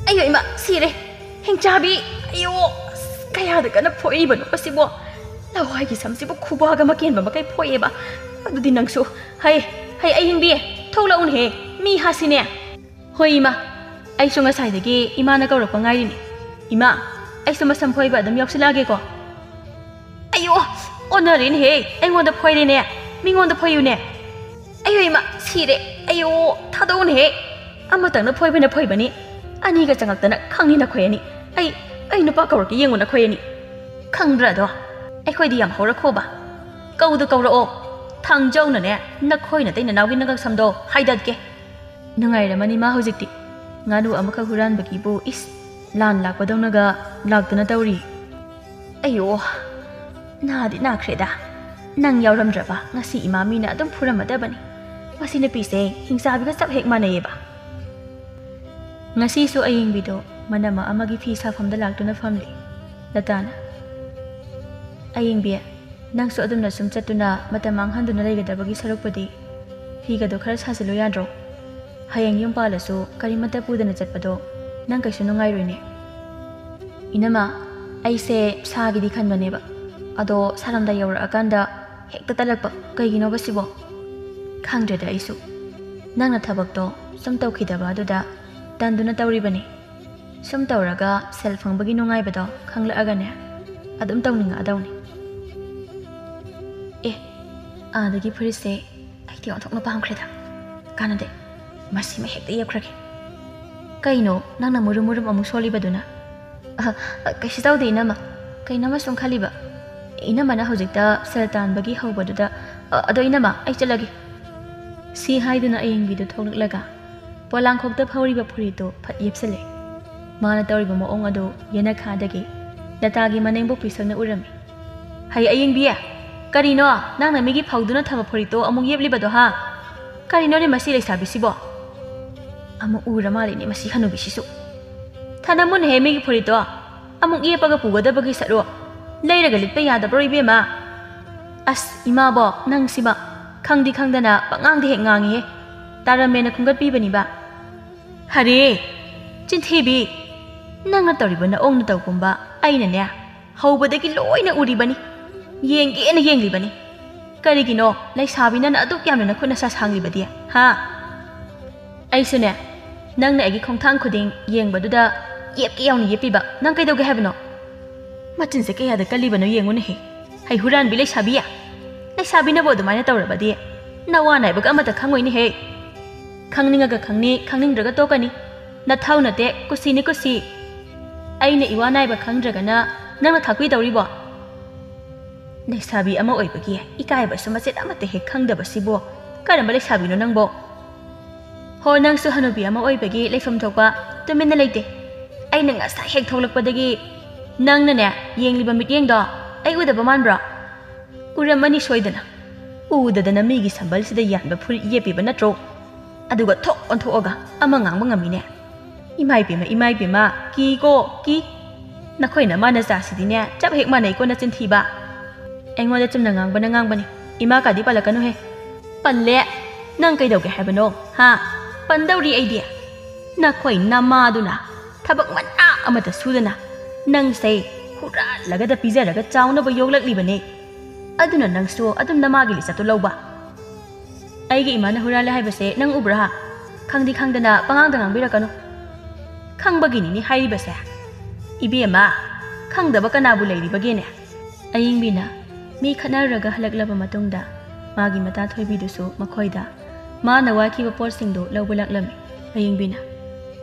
ꯑಯ್ꯌꯣ ꯏꯃꯥ ꯁꯤꯔꯦ ꯍꯤꯡꯆꯥꯕꯤ ꯑಯ್ꯌꯣ ꯀꯌꯥꯗ ꯀꯟꯅ ꯐꯣꯏꯔꯤꯕꯅꯣ ꯃꯁꯤꯕꯣ ꯂꯋꯥꯏꯒꯤ ꯁꯝꯁꯤꯕꯨ ꯈꯨꯕꯥꯒ ꯃꯀꯦꯟꯕ ꯃꯀꯩ ꯐꯣꯛꯑꯦꯕ ꯑꯗꯨꯗꯤ ꯅꯪꯁꯨ ꯍꯩ ꯑꯌꯤꯡꯕꯤ ꯊꯣꯛꯂꯛꯎꯅꯦꯍꯦ ꯃꯤ ꯍꯥꯁꯤꯅꯦ ꯍꯣꯏ ꯏꯃꯥ ꯑꯩꯁꯨ ꯉꯁꯥꯏꯗꯒꯤ ꯏꯃꯥꯅ ꯀꯧꯔꯛꯄ ꯉꯥꯏꯔꯤꯅꯤ ꯏꯃꯥ ꯑꯩꯁꯨ ꯃꯁꯝ ꯐꯣꯏꯕ ꯑꯗꯨꯝ ꯌꯥꯎꯁꯤꯜꯂꯛꯑꯒꯦꯀꯣ ꯑꯌꯣ ꯑꯣꯟꯅꯔꯦꯅꯦꯍꯦ ꯑꯩꯉꯣꯟꯗ ꯐꯣꯏꯔꯦꯅꯦ ꯃꯤꯉꯣꯟꯗ ꯐꯣꯏꯌꯨꯅꯦ ꯑꯌꯣ ꯏꯃꯥ ꯁꯤꯔꯦ ꯑꯌꯣ ꯊꯥꯗꯣꯛꯎꯅꯦꯍꯦ ꯑꯃꯇꯪꯅ ꯐꯣꯏꯕꯅ ꯐꯣꯏꯕꯅꯤ ꯑꯅꯤꯒ ꯆꯪꯉꯛꯇꯅ ꯈꯪꯅꯤ ꯅꯈꯣꯏ ꯑꯅꯤ ꯑꯩ ꯅꯨꯄꯥ ꯀꯧꯔꯛꯀꯦ ꯌꯦꯡꯉꯨ ꯅꯈꯣꯏ ꯑꯅꯤ ꯈꯪꯗ꯭ꯔꯗꯣ ꯑꯩꯈꯣꯏꯗꯤ ꯌꯥꯝ ꯍꯧꯔꯛꯈꯣꯕ ꯀꯧꯔꯛꯑꯣ ꯊꯥꯡꯖꯧꯅꯅꯦ ꯅꯈꯣꯏ ꯅꯇꯩ ꯅꯅꯥꯎꯒꯤ ꯅꯉꯛ ꯁꯝꯗꯣ ꯍꯥꯏꯗꯠꯀꯦ ꯅꯨꯡꯉꯥꯏꯔꯝꯃꯅꯤ ꯃꯥ ꯍꯧꯖꯤꯛꯇꯤ ꯉꯥꯅꯨ ꯑꯃꯈꯛ ꯍꯨꯔꯥꯟꯕꯒꯤꯕꯨ ꯏꯁ ꯂꯥꯟ ꯂꯥꯛꯄꯗꯧꯅꯒ ꯂꯥꯛꯇꯅ ꯇꯧꯔꯤ ꯑꯌꯣ ꯅꯥꯗꯤ ꯅꯥꯈ꯭ꯔꯦꯗ ꯅꯪ ꯌꯥꯎꯔꯝꯗ꯭ꯔꯕ ꯉꯁꯤ ꯏꯃꯥ ꯃꯤꯅ ꯑꯗꯨꯝ ꯐꯨꯔꯝꯃꯗꯕꯅꯤ ꯃꯁꯤ ꯅꯨꯄꯤꯁꯦ ꯍꯤꯡꯆꯥꯕꯤꯒ ꯆꯞ ꯍꯦꯛ ꯃꯥꯟꯅꯩꯌꯦꯕ ꯉꯁꯤꯁꯨ ꯑꯌꯤꯡꯕꯤꯗꯣ ꯃꯅꯝ ꯑꯃꯒꯤ ꯐꯤ ꯁꯥꯐꯝꯗ ꯂꯥꯛꯇꯨꯅ ꯐꯝꯂꯤ ꯂꯇꯥꯅ ꯑꯌꯤꯡꯕꯤ ꯅꯪꯁꯨ ꯑꯗꯨꯝꯅ ꯁꯨꯝ ꯆꯠꯇꯨꯅ ꯃꯇꯝ ꯃꯥꯡꯍꯟꯗꯨꯅ ꯂꯩꯒꯗꯕꯒꯤ ꯁꯔꯨꯛꯄꯨꯗꯤ ꯐꯤꯒꯗꯣ ꯈꯔ ꯁꯥꯖꯤꯜꯂꯨ ꯌꯥꯗ꯭ꯔꯣ ꯍꯌꯦꯡ ꯌꯨꯝ ꯄꯥꯜꯂꯁꯨ ꯀꯔꯤꯃꯠꯇ ꯄꯨꯗꯅ ꯆꯠꯄꯗோ ꯅꯪ ꯀꯩꯁꯨ ꯅꯨꯡꯉꯥꯏꯔꯣꯏꯅꯦ ꯏꯅꯝꯃ ꯑꯩꯁꯦ ꯁꯥꯒꯤꯗꯤ ꯈꯟꯕꯅꯦꯕ ꯑꯗꯣ ꯁꯥꯔꯝꯗꯥꯏ ꯌꯧꯔꯛꯑꯀꯥꯟꯗ ꯍꯦꯛꯇ ꯇꯜꯂꯛꯄ ꯀꯩꯒꯤꯅꯣꯕ ꯁꯤꯕꯣ ꯈꯪꯗ꯭ꯔꯦꯗ ꯑꯩꯁꯨ ꯅꯪꯅ ꯊꯕꯛꯇꯣ ꯁꯨꯝ ꯇꯧꯈꯤꯗꯕ ꯑꯗꯨꯗ ꯇꯟꯗꯨꯅ ꯇꯧꯔꯤꯕꯅꯤ ꯁꯨꯝ ꯇꯧꯔꯒ ꯁꯦꯜ ꯐꯪꯕꯒꯤ ꯅꯨꯡꯉꯥꯏꯕꯗꯣ ꯈꯪꯂꯛꯑꯒꯅꯦ ꯑꯗꯨꯝ ꯇꯧꯅꯤꯡꯉꯛꯑꯗꯧꯅꯤ ꯑꯥꯗꯒꯤ ꯐꯨꯔꯤꯠꯁꯦ ꯑꯩꯗꯤ ꯑꯣꯟꯊꯣꯛꯅ ꯄꯥꯝꯈ꯭ꯔꯦꯗ ꯀꯥꯟꯅꯗꯦ ꯃꯁꯤꯃ ꯍꯦꯛꯇ ꯌꯦꯞꯈ꯭ꯔꯒꯦ ꯀꯩꯅꯣ ꯅꯪꯅ ꯃꯨꯔꯨꯝ ꯑꯃꯨꯛ ꯁꯣꯜꯂꯤꯕꯗꯨꯅ ꯀꯩꯁꯨ ꯇꯧꯗꯦ ꯏꯅꯝꯃ ꯀꯩꯅꯣꯝꯃ ꯁꯨꯝ ꯈꯜꯂꯤꯕ ꯏꯅꯝꯃꯅ ꯍꯧꯖꯤꯛꯇ ꯁꯦꯜ ꯇꯥꯟꯕꯒꯤ ꯍꯧꯕꯗꯨꯗ ꯑꯗꯣ ꯏꯅꯝꯃ ꯑꯩ ꯆꯠꯂꯒꯦ ꯁꯤ ꯍꯥꯏꯗꯨꯅ ꯑꯌꯤꯡꯕꯤꯗꯨ ꯊꯣꯛꯂꯛꯂꯒ ꯄꯣꯂꯥꯡꯈꯣꯛꯇ ꯐꯧꯔꯤꯕ ꯐꯨꯔꯤꯠꯇꯨ ꯐꯠ ꯌꯦꯞꯁꯜꯂꯦ ꯃꯥꯅ ꯇꯧꯔꯤꯕ ꯃꯑꯣꯡ ꯑꯗꯨ ꯌꯦꯅꯈꯥꯗꯒꯤ ꯂꯇꯥꯒꯤ ꯃꯅꯦꯝꯕꯣꯛ ꯄꯤꯁꯛꯅ ꯎꯔꯝꯃꯤ ꯍꯩ ꯑꯌꯤꯡꯕꯤ ꯀꯔꯤꯅꯣ ꯅꯪꯅ ꯃꯤꯒꯤ ꯐꯧꯗꯨꯅ ꯊꯝꯕ ꯐꯨꯔꯤꯠꯇꯣ ꯑꯃꯨꯛ ꯌꯦꯞꯂꯤꯕꯗꯣ ꯍꯥ ꯀꯔꯤꯅꯣꯅꯦ ꯃꯁꯤ ꯂꯩꯁꯥꯕꯤꯁꯤꯕꯣ ꯑꯃꯨꯛ ꯎꯔ ꯃꯥꯜꯂꯤꯅꯦ ꯃꯁꯤ ꯍꯅꯨꯕꯤꯁꯤꯁꯨ ꯊꯅꯝꯃꯨꯅꯦꯍꯦ ꯃꯤꯒꯤ ꯐꯨꯔꯤꯠꯇꯣ ꯑꯃꯨꯛ ꯌꯦꯞꯄꯒ ꯄꯨꯒꯗꯕꯒꯤ ꯁꯔꯨ ꯂꯩꯔꯒ ꯂꯤꯠꯄ ꯌꯥꯗꯕ꯭ꯔꯣ ꯏꯕꯦꯝꯃ ꯑꯁ ꯏꯃꯥꯕꯣ ꯅꯪꯁꯤꯃ ꯈꯪꯗꯤ ꯈꯪꯗꯅ ꯄꯉꯥꯡꯗ ꯍꯦꯛ ꯉꯥꯡꯉꯤꯍꯦ ꯇꯥꯔꯝꯃꯦꯅ ꯈꯨꯝꯒꯠꯄꯤꯕꯅꯤꯕ ꯍꯔꯦ ꯆꯤꯟꯊꯤꯕꯤ ꯅꯪꯅ ꯇꯧꯔꯤꯕ ꯅꯑꯣꯡ ꯅꯇꯧꯒꯨꯝꯕ ꯑꯩꯅꯅꯦ ꯍꯧꯕꯗꯒꯤ ꯂꯣꯏꯅ ꯎꯔꯤꯕꯅꯤ ꯌꯦꯡꯒꯦꯅ ꯌꯦꯡꯂꯤꯕꯅꯤ ꯀꯔꯤꯒꯤꯅꯣ ꯂꯩꯁꯥꯕꯤꯅ ꯑꯗꯨꯛ ꯌꯥꯝꯅ ꯅꯈꯨꯠ ꯅꯁꯥ ꯁꯥꯡꯂꯤꯕꯗꯤ ꯍꯥ ꯑꯩꯁꯨꯅꯦ ꯅꯪꯅ ꯑꯩꯒꯤ ꯈꯣꯡꯊꯥꯡ ꯈꯨꯗꯤꯡ ꯌꯦꯡꯕꯗꯨꯗ ꯌꯦꯞꯀꯦ ꯌꯥꯎꯅ ꯌꯦꯞꯄꯤꯕ ꯅꯪ ꯀꯩꯗꯧꯒꯦ ꯍꯥꯏꯕꯅꯣ ꯃꯆꯤꯟꯁꯦ ꯀꯌꯥꯗ ꯀꯜꯂꯤꯕꯅꯣ ꯌꯦꯡꯉꯨꯅꯦꯍꯦ ꯍꯩ ꯍꯨꯔꯥꯟꯕꯤ ꯂꯩꯁꯥꯕꯤꯌꯥ ꯂꯩꯁꯥꯕꯤꯅꯕꯨ ꯑꯗꯨꯃꯥꯏꯅ ꯇꯧꯔꯕꯗꯤ ꯅꯋꯥ ꯅꯥꯏꯕꯒ ꯑꯃꯠꯇ ꯈꯪꯉꯣꯏꯅꯦꯍꯦ ꯈꯪꯅꯤꯡꯉꯒ ꯈꯪꯅꯤ ꯈꯪꯅꯤꯡꯗ꯭ꯔꯒ ꯇꯣꯛꯀꯅꯤ ꯅꯊꯧ ꯅꯠꯇꯦ ꯀꯨꯁꯤꯅꯤ ꯀꯨꯁꯤ ꯑꯩꯅ ꯏꯋꯥ ꯅꯥꯏꯕ ꯈꯪꯗ꯭ꯔꯒꯅ ꯅꯪꯅ ꯊꯥꯛꯄꯤꯗꯧꯔꯤꯕꯣ ꯂꯩꯁꯥꯕꯤ ꯑꯃ ꯑꯣꯏꯕꯒꯤ ꯏꯀꯥꯏꯕꯁꯨ ꯃꯆꯦꯠ ꯑꯃꯠꯇ ꯍꯦꯛ ꯈꯪꯗꯕꯁꯤꯕꯣ ꯀꯔꯝꯕ ꯂꯩꯁꯥꯕꯤꯅꯣ ꯅꯪꯕꯣ ꯍꯣ ꯅꯪꯁꯨ ꯍꯅꯨꯕꯤ ꯑꯃ ꯑꯣꯏꯕꯒꯤ ꯂꯩꯐꯝ ꯊꯣꯛꯄ ꯇꯨꯃꯤꯟꯅ ꯂꯩꯇꯦ ꯑꯩꯅ ꯉꯁꯥꯏ ꯍꯦꯛ ꯊꯣꯛꯂꯛꯄꯗꯒꯤ ꯅꯪꯅꯅꯦ ꯌꯦꯡꯂꯤꯕ ꯃꯤꯠꯌꯦꯡꯗꯣ ꯑꯩ ꯎꯗꯕ ꯃꯥꯟꯕ꯭ꯔꯣ ꯎꯔꯝꯃꯅꯤ ꯁꯣꯏꯗꯅ ꯎꯗꯗꯅ ꯃꯤꯒꯤ ꯁꯝꯕꯜꯁꯤꯗ ꯌꯥꯟꯕ ꯐꯨꯔꯤꯠ ꯌꯦꯞꯄꯤꯕ ꯅꯠꯇ꯭ꯔꯣ ꯑꯗꯨꯒ ꯊꯣꯛ ꯑꯣꯟꯊꯣꯛꯑꯒ ꯑꯃ ꯉꯥꯡꯕ ꯉꯝꯃꯤꯅꯦ ꯏꯃꯥꯏꯄꯦꯝꯃ ꯀꯤ ꯅꯈꯣꯏꯅ ꯃꯥꯅ ꯆꯥꯁꯤꯗꯤꯅꯦ ꯆꯞ ꯍꯦꯛ ꯃꯥꯟꯅꯩꯀꯣ ꯅꯆꯤꯟꯊꯤꯕ ꯑꯩꯉꯣꯟꯗ ꯆꯨꯝꯅ ꯉꯥꯡꯕꯅꯤ ꯏꯃꯥ ꯀꯥꯗꯤ ꯄꯜꯂꯛꯀꯅꯨꯍꯦ ꯄꯜꯂꯦ ꯅꯪ ꯀꯩꯗꯧꯒꯦ ꯍꯥꯏꯕꯅꯣ ꯍꯥ ꯄꯟꯗꯧꯔꯤ ꯑꯩꯗꯤ ꯅꯈꯣꯏ ꯅꯃꯥꯗꯨꯅ ꯊꯕꯛ ꯃꯅꯥ ꯑꯃꯠꯇ ꯁꯨꯗꯅ ꯅꯪꯁꯦ ꯍꯨꯔꯥꯜꯂꯒꯗ ꯄꯤꯖꯔꯒ ꯆꯥꯎꯅꯕ ꯌꯣꯛꯂꯛꯂꯤꯕꯅꯦ ꯑꯗꯨꯅ ꯅꯪꯁꯨ ꯑꯗꯨꯝ ꯅꯃꯥꯒꯤ ꯂꯤꯆꯠꯇꯨ ꯂꯧꯕ ꯑꯩꯒꯤ ꯏꯃꯥꯅ ꯍꯨꯔꯥꯜꯂꯦ ꯍꯥꯏꯕꯁꯦ ꯅꯪ ꯎꯕ꯭ꯔꯥ ꯈꯪꯗꯤ ꯈꯪꯗꯅ ꯄꯉꯥꯡꯗ ꯉꯥꯡꯕꯤꯔꯛꯀꯅꯨ ꯈꯪꯕꯒꯤꯅꯤꯅꯦ ꯍꯥꯏꯔꯤꯕꯁꯦ ꯏꯕꯦꯝꯃ ꯈꯪꯗꯕ ꯀꯅꯥꯕꯨ ꯂꯩꯔꯤꯕꯒꯦꯅꯦ ꯑꯌꯤꯡꯕꯤꯅ ꯃꯤ ꯈꯠꯅꯔꯒ ꯍꯜꯂꯛꯂꯕ ꯃꯇꯨꯡꯗ ꯃꯥꯒꯤ ꯃꯇꯥ ꯊꯣꯏꯕꯤꯗꯨꯁꯨ ꯃꯈꯣꯏꯗ ꯃꯥꯅ ꯋꯥꯏꯈꯤꯕ ꯄꯣꯠꯁꯤꯡꯗꯨ ꯂꯧꯕ ꯂꯥꯛꯂꯝꯃꯤ ꯑꯌꯤꯡꯕꯤꯅ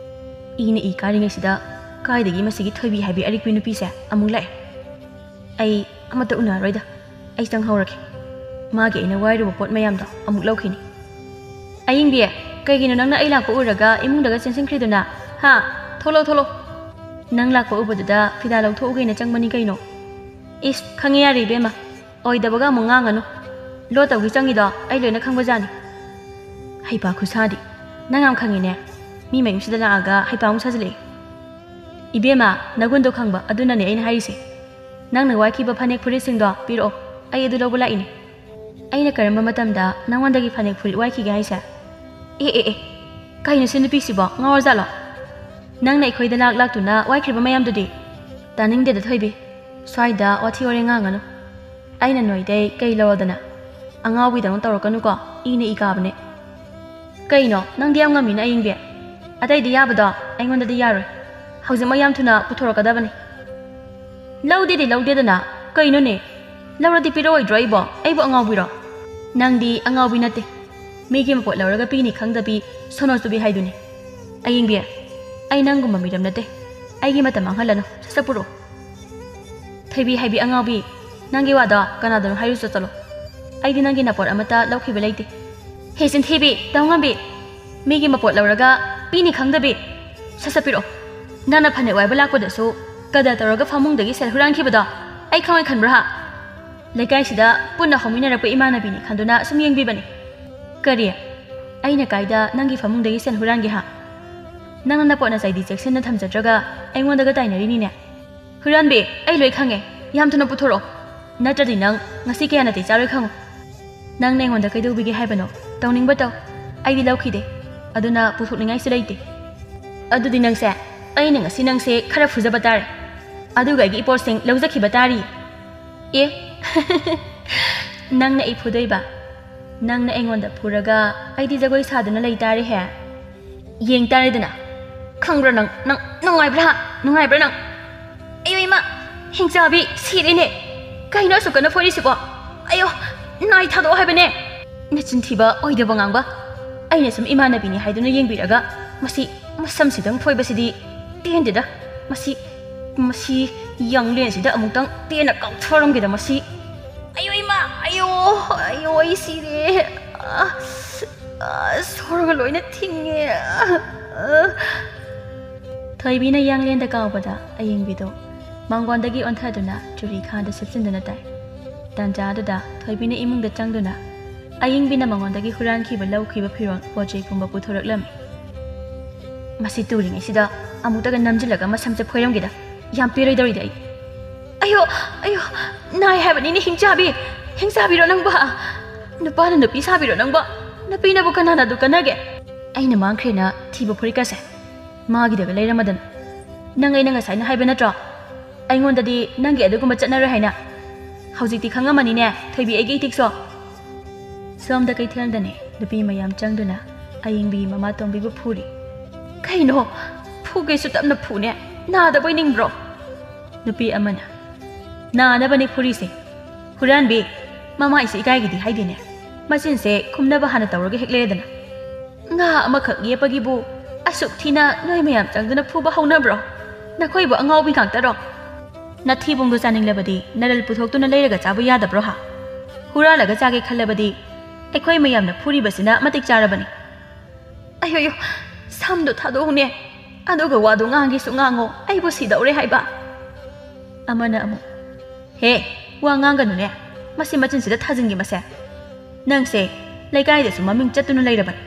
ꯏꯅ ꯏ ꯀꯥꯔꯤꯉꯩꯁꯤꯗ ꯀꯥꯏꯗꯒꯤ ꯃꯁꯤꯒꯤ ꯊꯣꯏꯕꯤ ꯍꯥꯏꯕꯤ ꯑꯔꯤꯛꯄꯤ ꯅꯨꯄꯤꯁꯦ ꯑꯃꯨꯛ ꯂꯥꯛꯑꯦ ꯑꯩ ꯑꯃꯠꯇ ꯎꯅꯔꯣꯏꯗ ꯑꯩ ꯆꯪꯍꯧꯔꯒꯦ ꯃꯥꯒꯤ ꯑꯩꯅ ꯋꯥꯏꯔꯨꯕ ꯄꯣꯠ ꯃꯌꯥꯝꯗꯣ ꯑꯃꯨꯛ ꯂꯧꯈꯤꯅꯤ ꯑꯌꯤꯡꯕꯤ ꯀꯩꯒꯤꯅꯣ ꯅꯪꯅ ꯑꯩ ꯂꯥꯛꯄ ꯎꯔꯒ ꯏꯃꯨꯡꯗꯒ ꯆꯦꯟꯁꯤꯟꯈ꯭ꯔꯤꯗꯨꯅ ꯍꯥ ꯊꯣꯛꯂꯛꯑꯣ ꯅꯪ ꯂꯥꯛꯄ ꯎꯕꯗꯨꯗ ꯐꯤꯗꯥ ꯂꯧꯊꯣꯛꯎꯒꯦꯅ ꯆꯪꯕꯅꯤ ꯀꯩꯅꯣ ꯏꯁ ꯈꯪꯉꯦ ꯌꯥꯔꯦ ꯏꯕꯦꯝꯃ ꯑꯣꯏꯗꯕꯒ ꯑꯃꯨꯛ ꯉꯥꯡꯉꯅꯨ ꯂꯣꯠꯇꯧꯒꯤ ꯆꯪꯉꯤꯗꯣ ꯑꯩ ꯂꯣꯏꯅ ꯈꯪꯕꯖꯥꯠꯅꯤ ꯍꯩꯄꯥ ꯈꯨꯁꯥꯗꯤ ꯅꯪ ꯌꯥꯝ ꯈꯪꯉꯤꯅꯦ ꯃꯤ ꯃꯌꯨꯝꯁꯤꯗ ꯂꯥꯛꯑꯒ ꯍꯩꯄꯥ ꯑꯃꯨꯛ ꯁꯥꯖꯤꯜꯂꯛꯑꯦ ꯏꯕꯦꯝꯃ ꯅꯒꯨꯟꯗꯣ ꯈꯪꯕ ꯑꯗꯨꯅꯅꯦ ꯑꯩꯅ ꯍꯥꯏꯔꯤꯁꯦ ꯅꯪꯅ ꯋꯥꯏꯈꯤꯕ ꯐꯅꯦꯛ ꯐꯨꯔꯤꯠꯁꯤꯡꯗꯣ ꯄꯤꯔꯛꯑꯣ ꯑꯩ ꯑꯗꯨ ꯂꯧꯕ ꯂꯥꯛꯏꯅꯦ ꯑꯩꯅ ꯀꯔꯝꯕ ꯃꯇꯝꯗ ꯅꯪꯉꯣꯟꯗꯒꯤ ꯐꯅꯦꯛ ꯐꯨꯔꯤꯠ ꯋꯥꯏꯈꯤꯒꯦ ꯍꯥꯏꯁꯦ ꯀꯩꯅꯣ ꯁꯤ ꯅꯨꯄꯤꯁꯤꯕꯣ ꯉꯥꯎꯔꯖꯥꯠꯂꯣ ꯅꯪꯅ ꯑꯩꯈꯣꯏꯗ ꯂꯥꯛꯇꯨꯅ ꯋꯥꯏꯈ꯭ꯔꯤꯕ ꯃꯌꯥꯝꯗꯨꯗꯤ ꯇꯥꯅꯤꯡꯗꯦꯗ ꯊꯣꯏꯕꯤ ꯁ꯭ꯋꯥꯏꯗ ꯋꯥꯊꯤ ꯋꯥꯔꯦꯝ ꯉꯥꯡꯒꯅꯨ ꯑꯩꯅ ꯅꯣꯏꯗꯩ ꯀꯩ ꯂꯧꯔꯗꯅ ꯑꯉꯥꯎꯕꯤꯗꯧꯅ ꯇꯧꯔꯛꯀꯅꯨꯀꯣ ꯏꯅ ꯏꯀꯥꯕꯅꯦ ꯀꯩꯅꯣ ꯅꯪꯗꯤ ꯌꯥꯝ ꯉꯝꯃꯤꯅ ꯑꯌꯤꯡꯕꯤ ꯑꯇꯩꯗꯤ ꯌꯥꯕꯗꯣ ꯑꯩꯉꯣꯟꯗꯗꯤ ꯌꯥꯔꯣꯏ ꯍꯧꯖꯤꯛꯃꯛ ꯌꯥꯝ ꯊꯨꯅ ꯄꯨꯊꯣꯔꯛꯀꯗꯕꯅꯤ ꯂꯧꯗꯦꯗꯤ ꯂꯧꯗꯦꯗꯅ ꯀꯩꯅꯣꯅꯦ ꯂꯧꯔꯗꯤ ꯄꯤꯔꯛꯑꯣꯏꯗ꯭ꯔꯣ ꯑꯩꯕꯨ ꯑꯉꯥꯎꯕꯤꯔꯣ ꯅꯪꯗꯤ ꯑꯉꯥꯎꯕꯤ ꯅꯠꯇꯦ ꯃꯤꯒꯤ ꯃꯄꯣꯠ ꯂꯧꯔꯒ ꯄꯤꯅꯤ ꯈꯪꯗꯕꯤ ꯁꯣꯅꯣ ꯆꯨꯕꯤ ꯍꯥꯏꯗꯨꯅꯤ ꯑꯌꯤꯡꯕꯤ ꯑꯩ ꯅꯪꯒꯨꯝꯕ ꯃꯤꯔꯝ ꯅꯠꯇꯦ ꯑꯩꯒꯤ ꯃꯇꯝ ꯃꯥꯡꯍꯜꯂꯅꯨ ꯁꯠ ꯄꯨꯔꯛꯑꯣ ꯊꯣꯏꯕꯤ ꯍꯥꯏꯕꯤ ꯑꯉꯥꯎꯕꯤ ꯅꯪꯒꯤ ꯋꯥꯗꯣ ꯀꯅꯥꯗꯅꯣ ꯍꯥꯏꯔꯨꯆꯣ ꯆꯠꯂꯣ ꯑꯩꯗꯤ ꯅꯪꯒꯤ ꯅꯄꯣꯠ ꯑꯃꯠꯇ ꯂꯧꯈꯤꯕ ꯂꯩꯇꯦ ꯍꯦ ꯆꯤꯟꯊꯤꯕꯤ ꯇꯧꯉꯝꯕꯤ ꯃꯤꯒꯤ ꯃꯄꯣꯠ ꯂꯧꯔꯒ ꯄꯤꯅꯤ ꯈꯪꯗꯕꯤ ꯁꯠ ꯄꯤꯔꯛꯑꯣ ꯅꯪꯅ ꯐꯅꯦꯛ ꯋꯥꯏꯕ ꯂꯥꯛꯄꯗꯁꯨ ꯀꯗꯔ ꯇꯧꯔꯒ ꯐꯃꯨꯡꯗꯒꯤ ꯁꯦꯜ ꯍꯨꯔꯥꯟꯈꯤꯕꯗꯣ ꯑꯩ ꯈꯪꯉꯣꯏ ꯈꯟꯕ꯭ꯔꯥ ꯍꯥ ꯂꯩꯀꯥꯏꯁꯤꯗ ꯄꯨꯟꯅ ꯍꯧꯃꯤꯟꯅꯔꯛꯄ ꯏꯃꯥꯟꯅꯕꯤꯅꯤ ꯈꯟꯗꯨꯅ ꯁꯨꯝ ꯌꯦꯡꯕꯤꯕꯅꯤ ꯀꯔꯤ ꯑꯩꯅ ꯀꯥꯏꯗ ꯅꯪꯒꯤ ꯐꯃꯨꯡꯗꯒꯤ ꯁꯦꯜ ꯍꯨꯔꯥꯟꯒꯦ ꯍꯥ ꯅꯪꯅ ꯅꯄꯣꯠ ꯅꯆꯩꯗꯤ ꯆꯦꯛꯁꯤꯟꯅ ꯊꯝꯖꯗ꯭ꯔꯒ ꯑꯩꯉꯣꯟꯗꯒ ꯇꯥꯏꯅꯔꯤꯅꯤꯅꯦ ꯍꯨꯔꯥꯟꯕꯤ ꯑꯩ ꯂꯣꯏ ꯈꯪꯉꯦ ꯌꯥꯝ ꯊꯨꯅ puthoro natradi nang ngasi kaya nati charoi khangu nang ne ngonda kaidubige haibano tawning ba taw ai di laukhide aduna puthokningai su leite adudi nang se ai ne ngasi nang se khara fujaba tare aduga gi ipor sing lawjakhi batari e nang na I phudoi ba nang na engonda phuraga ai di jagoi saduna leitare he yeng tare dana khangbra nang nongai bra nang ayo ima hingjabi sirine kaino sukana phori sibo ayo nai thado haibane nachin thiba oidaba ngangba aina sum imanabi ni haiduna yengbiraga masi masam sidang phoibasidi tendida masi yanglen sida amutang tena kauthoram gida masi ayo ima ayo ai sire sorga loina thinge thoibina yanglen da kaubada ayengbido Mangondagi onthaduna churi khanda sipsinduna tai tanjadada thoibina imungda changduna ayingbina mangondagi huran khiba lau khiba phiron pojei pumba puthoraklami masi turing isida amutaga namjilaga masamche phoiramgida yam piroi dori dai ayo nai habani ni hingsabi ro nangba nupa na nupi sabi ro nangba napi na bukana na dukanage aina mangkhrena thiba phorika se magi daga leiramadan nangai nanga saina haiba natra aingonda di nangi adugumba chatnaro haina haujikti khangamani ne thoibi agi tikso somda kai thelndane nupi mayam changduna ayingbi mama tombi bu phuri kaino phuge su tamna phune na da boining bro nupi amana na na bani phuri se huran bi mama isi ikai gi di haidine machin se khumna ba hana tawrage hekledana nga amakhak yepagi bu asuk thina noi mayam changduna phuba hauna bro nakhoi bu angau bi khangtaro Nathi bungdu chaning labadi naral puthoktu na leiraga chabu yada bro ha hura laga chage khallabadi ekhoi mayam na phuri basina matik charabani ayo samdo thado ne aduga wadu ngangi su ngango aibo sidaure haiba amana amu he wa nganga nu ne masi machin sida thajingi mase nangse laikai da su maming chatuna leirabani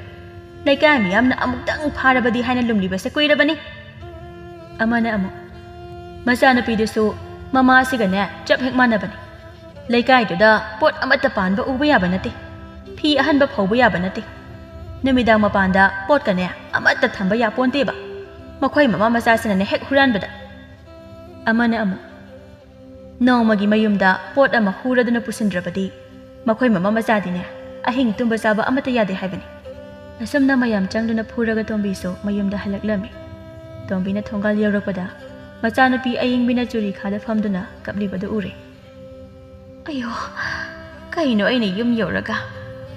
laikai miyam na amuk dang pharabadi haina lumli base koirabani amana amu masana pidesu Mama sigane chap hek manabani laikai duda pot amata panba uba yaba nate phi ahan ba phauba yaba nate namidang mapanda pot kane amata thamba ya ponte ba makhoi mama macha sinane hek huran bada amana amu nongmagi mayumda pot ama huraduna pusindrabadi makhoi mama macha dine ahing tumba saba amata yade haibani nasamna mayam changduna phuraga tombi so mayumda halaklami tombi na thongal yorakpada Machanupi ayingbina churi khada famduna kaplibada ure ayo kaino aina yum yoraga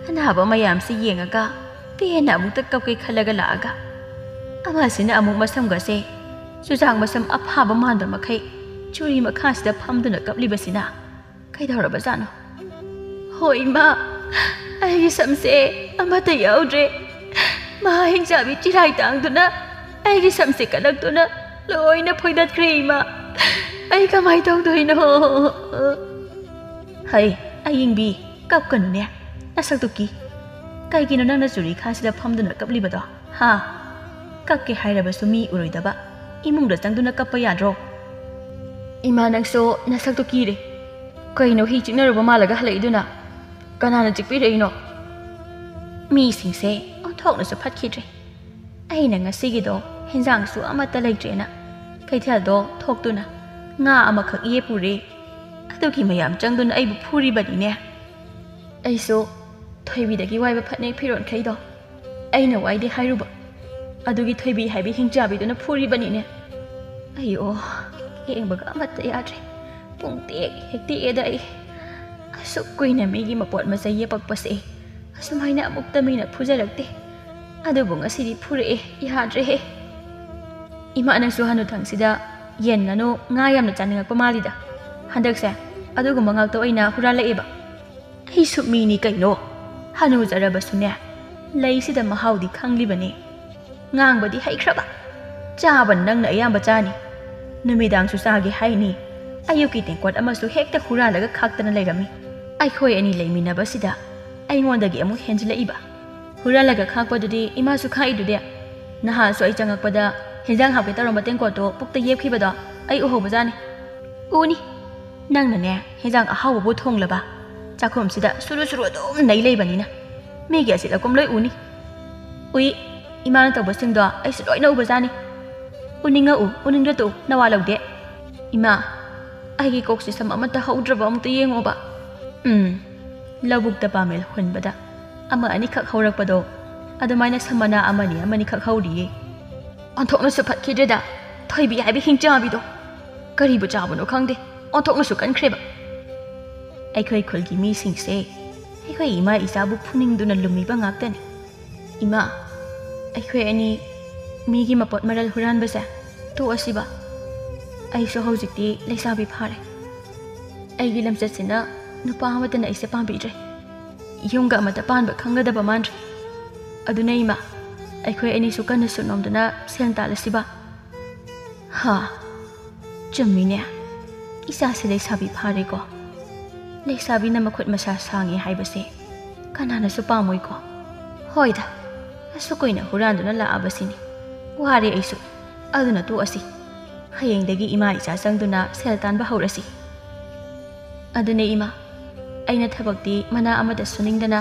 anaba mayam se yengaga pena amukta kapkai khalaga laaga amasina amuk masamga se sujang masam aphaba manba makhai churi makhasida famduna kaplibasina kaidoraba jano hoi ma ai samse amata yaudre ma hingjabi chirai tangduna ai samse kanaktuna Loina phoidat krema ai kamai tong doino hai ayingbi kap kanu ne nasak tuki kai kino nang na churi khasida phamduna kaplibado ha kakke hairaba sumi uroidaba imungda changduna kappa yadro ima nangso nasak tuki re kaino hi chignaruba malaga halaiduna kanana chikpi reino mi singse onthokna su phatkidre aina ngasigido hinjang su amata leitrena kaithal do thokduna nga amakhak ye pure ꯑꯗꯨꯒꯤ ꯃꯌꯥꯝ ꯆꯪꯗꯨꯅ ꯑꯩꯕꯨ ꯐꯨꯔꯤꯕꯅꯤꯅꯦ ꯑꯩꯁꯨ ꯊꯣꯏꯕꯤꯗꯒꯤ ꯋꯥꯏꯕ ꯐꯅꯦꯛ ꯐꯤꯔꯣꯟꯈꯩꯗꯣ ꯑꯩꯅ ꯋꯥꯏꯗꯦ ꯍꯥꯏꯔꯨꯕ ꯑꯗꯨꯒꯤ ꯊꯣꯏꯕꯤ ꯍꯥꯏꯕꯤ ꯍꯤꯡꯆꯥꯕꯤꯗꯨꯅ ꯐꯨꯔꯤꯕꯅꯤꯅꯦ ꯑꯩꯌꯣ ꯌꯦꯡꯕꯒ ꯑꯃꯠꯇ ꯌꯥꯗ꯭ꯔꯦ ꯄꯨꯡ ꯇꯦꯛ ꯍꯦꯛ ꯇꯦꯛꯑꯦꯗ ꯑꯩ ꯑꯁꯨꯛ ꯀꯨꯏꯅ ꯃꯤꯒꯤ ꯃꯄꯣꯠ ꯃꯆꯩ ꯌꯦꯞꯄꯛꯄꯁꯦ ꯑꯁꯨꯃꯥꯏꯅ ꯑꯃꯨꯛꯇ ꯃꯤꯅ ꯐꯨꯖꯔꯛꯇꯦ ꯑꯗꯨꯕꯨ ꯉꯁꯤꯗꯤ ꯐꯨꯔꯛꯑꯦ ꯌꯥꯗ꯭ꯔꯦꯍꯦ ꯏꯃꯥ ꯅꯪꯁꯨ ꯍꯅꯨꯊꯪꯁꯤꯗ ꯌꯦꯟ ꯉꯥꯅꯨ ꯉꯥ ꯌꯥꯝꯅ ꯆꯥꯅꯤꯡꯉꯛꯄ ꯃꯥꯜꯂꯤꯗ ꯍꯟꯗꯛꯁꯦ ꯑꯗꯨꯒꯨꯝꯕ ꯉꯥꯛꯇ ꯑꯣꯏꯅ ꯍꯨꯔꯥꯜꯂꯛꯑꯦꯕ ꯑꯩꯁꯨ ꯃꯤꯅꯤ ꯀꯩꯅꯣ ꯍꯅꯨꯖꯔꯕꯁꯨꯅꯦ ꯂꯩꯁꯤꯗ ꯃꯍꯥꯎꯗꯤ ꯈꯪꯂꯤꯕꯅꯤ ꯉꯥꯡꯕꯗꯤ ꯍꯩꯈ꯭ꯔꯕ ꯆꯥꯕ ꯅꯪꯅ ꯑꯌꯥꯝꯕ ꯆꯥꯅꯤ ꯅꯨꯃꯤꯗꯥꯡꯁꯨ ꯆꯥꯒꯦ ꯍꯥꯏꯅꯤ ꯑꯌꯨꯛꯀꯤ ꯇꯦꯡꯀꯣꯠ ꯑꯃꯁꯨ ꯍꯦꯛꯇ ꯍꯨꯔꯥꯜꯂꯒ ꯈꯥꯛꯇꯅ ꯂꯩꯔꯝꯃꯤ ꯑꯩꯈꯣꯏ ꯑꯅꯤ ꯂꯩꯃꯤꯟꯅꯕꯁꯤꯗ ꯑꯩꯉꯣꯟꯗꯒꯤ ꯑꯃꯨꯛ ꯍꯦꯟꯖꯤꯜꯂꯛꯏꯕ ꯍꯨꯔꯥꯜꯂꯒ ꯈꯥꯛꯄꯗꯨꯗꯤ ꯏꯃꯥꯁꯨ ꯈꯥꯛꯏꯗꯨꯗꯤ ꯅꯍꯥꯟꯁꯨ ꯑꯩ ꯆꯪꯉꯛꯄꯗ ꯍꯦꯟꯖꯥꯡ ꯍꯥꯞꯀꯦ ꯇꯧꯔꯝꯕ ꯇꯦꯡꯀꯣꯠꯇꯣ ꯄꯨꯛꯇ ꯌꯦꯞꯈꯤꯕꯗꯣ ꯑꯩ ꯎꯍꯧꯕꯖꯥꯅꯤ ꯎꯅꯤ ꯅꯪꯅꯅꯦ ꯍꯦꯟꯖꯥꯡ ꯑꯍꯥꯎꯕꯕꯨ ꯊꯣꯡꯂꯕ ꯆꯥꯛꯈꯨꯝꯁꯤꯗ ꯁꯨꯔꯨ ꯁꯨꯔꯨ ꯑꯗꯨꯝ ꯅꯩ ꯂꯩꯕꯅꯤꯅ ꯃꯤꯒꯤ ꯑꯁꯤꯠ ꯑꯀꯣꯝ ꯂꯣꯏ ꯎꯅꯤ ꯎꯏ ꯏꯃꯥꯅ ꯇꯧꯕꯁꯤꯡꯗꯣ ꯑꯩꯁꯨ ꯂꯣꯏꯅ ꯎꯕꯖꯥꯅꯤ ꯎꯅꯤꯡꯉꯛꯎ ꯎꯅꯤꯡꯗ꯭ꯔ ꯇꯣꯛꯎ ꯅꯋꯥ ꯂꯧꯗꯦ ꯏꯃꯥ ꯑꯩꯒꯤ ꯀꯣꯛꯁꯤ ꯁꯝ ꯑꯃꯠꯇ ꯍꯧꯗ꯭ꯔꯕ ꯑꯃꯨꯛꯇ ꯌꯦꯡꯉꯣꯕ ꯂꯧꯕꯨꯛꯇ ꯄꯥꯃꯦꯜ ꯍꯨꯟꯕꯗ ꯑꯃ ꯑꯅꯤꯈꯛ ꯍꯧꯔꯛꯄꯗꯣ ꯑꯗꯨꯃꯥꯏꯅ ꯁꯝ ꯃꯅꯥ ꯑꯃꯅꯤꯈꯛ ꯍꯧꯔꯤꯌꯦ ꯑꯣꯟꯊꯣꯛꯅꯁꯨ ꯐꯠꯈꯤꯗ꯭ꯔꯦꯗ ꯊꯣꯏꯕꯤ ꯍꯥꯏꯕꯤ ꯍꯤꯡꯆꯥꯕꯤꯗꯣ ꯀꯔꯤꯕꯨ ꯆꯥꯕꯅꯣ ꯈꯪꯗꯦ ꯑꯣꯟꯊꯣꯛꯅꯁꯨ ꯀꯟꯈ꯭ꯔꯦꯕ ꯑꯩꯈꯣꯏ ꯈꯨꯜꯒꯤ ꯃꯤꯁꯤꯡꯁꯦ ꯑꯩꯈꯣꯏ ꯏꯃꯥ ꯏꯆꯥꯕꯨ ꯐꯨꯅꯤꯡꯗꯨꯅ ꯂꯨꯝꯃꯤꯕ ꯉꯥꯛꯇꯅꯤ ꯏꯃꯥ ꯑꯩꯈꯣꯏ ꯑꯅꯤ ꯃꯤꯒꯤ ꯃꯄꯣꯠ ꯃꯔꯜ ꯍꯨꯔꯥꯟꯕꯁꯦ ꯇꯣꯛꯑꯁꯤꯕ ꯑꯩꯁꯨ ꯍꯧꯖꯤꯛꯇꯤ ꯂꯩꯁꯥꯕꯤ ꯐꯥꯔꯦ ꯑꯩꯒꯤ ꯂꯝꯆꯠꯁꯤꯅ ꯅꯨꯄꯥ ꯑꯃꯠꯇꯅ ꯑꯩꯁꯦ ꯄꯥꯝꯕꯤꯗ꯭ꯔꯦ ꯌꯨꯝꯒ ꯑꯃꯠꯇ ꯄꯥꯟꯕ ꯈꯪꯒꯗꯕ ꯃꯥꯟꯗ꯭ꯔꯦ ꯑꯗꯨꯅ ꯏꯃꯥ ꯑꯩꯈꯣꯏ ꯑꯅꯤꯁꯨ ꯀꯟꯅ ꯁꯨꯠꯅꯣꯝꯗꯨꯅ ꯁꯦꯜ ꯇꯥꯜꯂꯁꯤꯕ ꯍꯥ ꯆꯨꯝꯃꯤꯅꯦ ꯏꯆꯥꯁꯦ ꯂꯩꯁꯥꯕꯤ ꯐꯥꯔꯦꯀꯣ ꯂꯩꯁꯥꯕꯤꯅ ꯃꯈꯨꯠ ꯃꯁꯥ ꯁꯥꯡꯉꯦ ꯍꯥꯏꯕꯁꯦ ꯀꯅꯥꯅꯁꯨ ꯄꯥꯝꯃꯣꯏꯀꯣ ꯍꯣꯏꯗ ꯑꯁꯨꯛ ꯀꯨꯏꯅ ꯍꯨꯔꯥꯟꯗꯨꯅ ꯂꯥꯛꯑꯕꯁꯤꯅꯤ ꯋꯥꯔꯦ ꯑꯩꯁꯨ ꯑꯗꯨꯅ ꯇꯣꯛꯑꯁꯤ ꯍꯌꯦꯡꯗꯒꯤ ꯏꯃꯥ ꯏꯆꯥ ꯆꯪꯗꯨꯅ ꯁꯦꯜ ꯇꯥꯟꯕ ꯍꯧꯔꯁꯤ ꯑꯗꯨꯅꯦ ꯏꯃꯥ ꯑꯩꯅ ꯊꯕꯛꯇꯤ ꯃꯅꯥ ꯑꯃꯗ ꯁꯨꯅꯤꯡꯗꯅ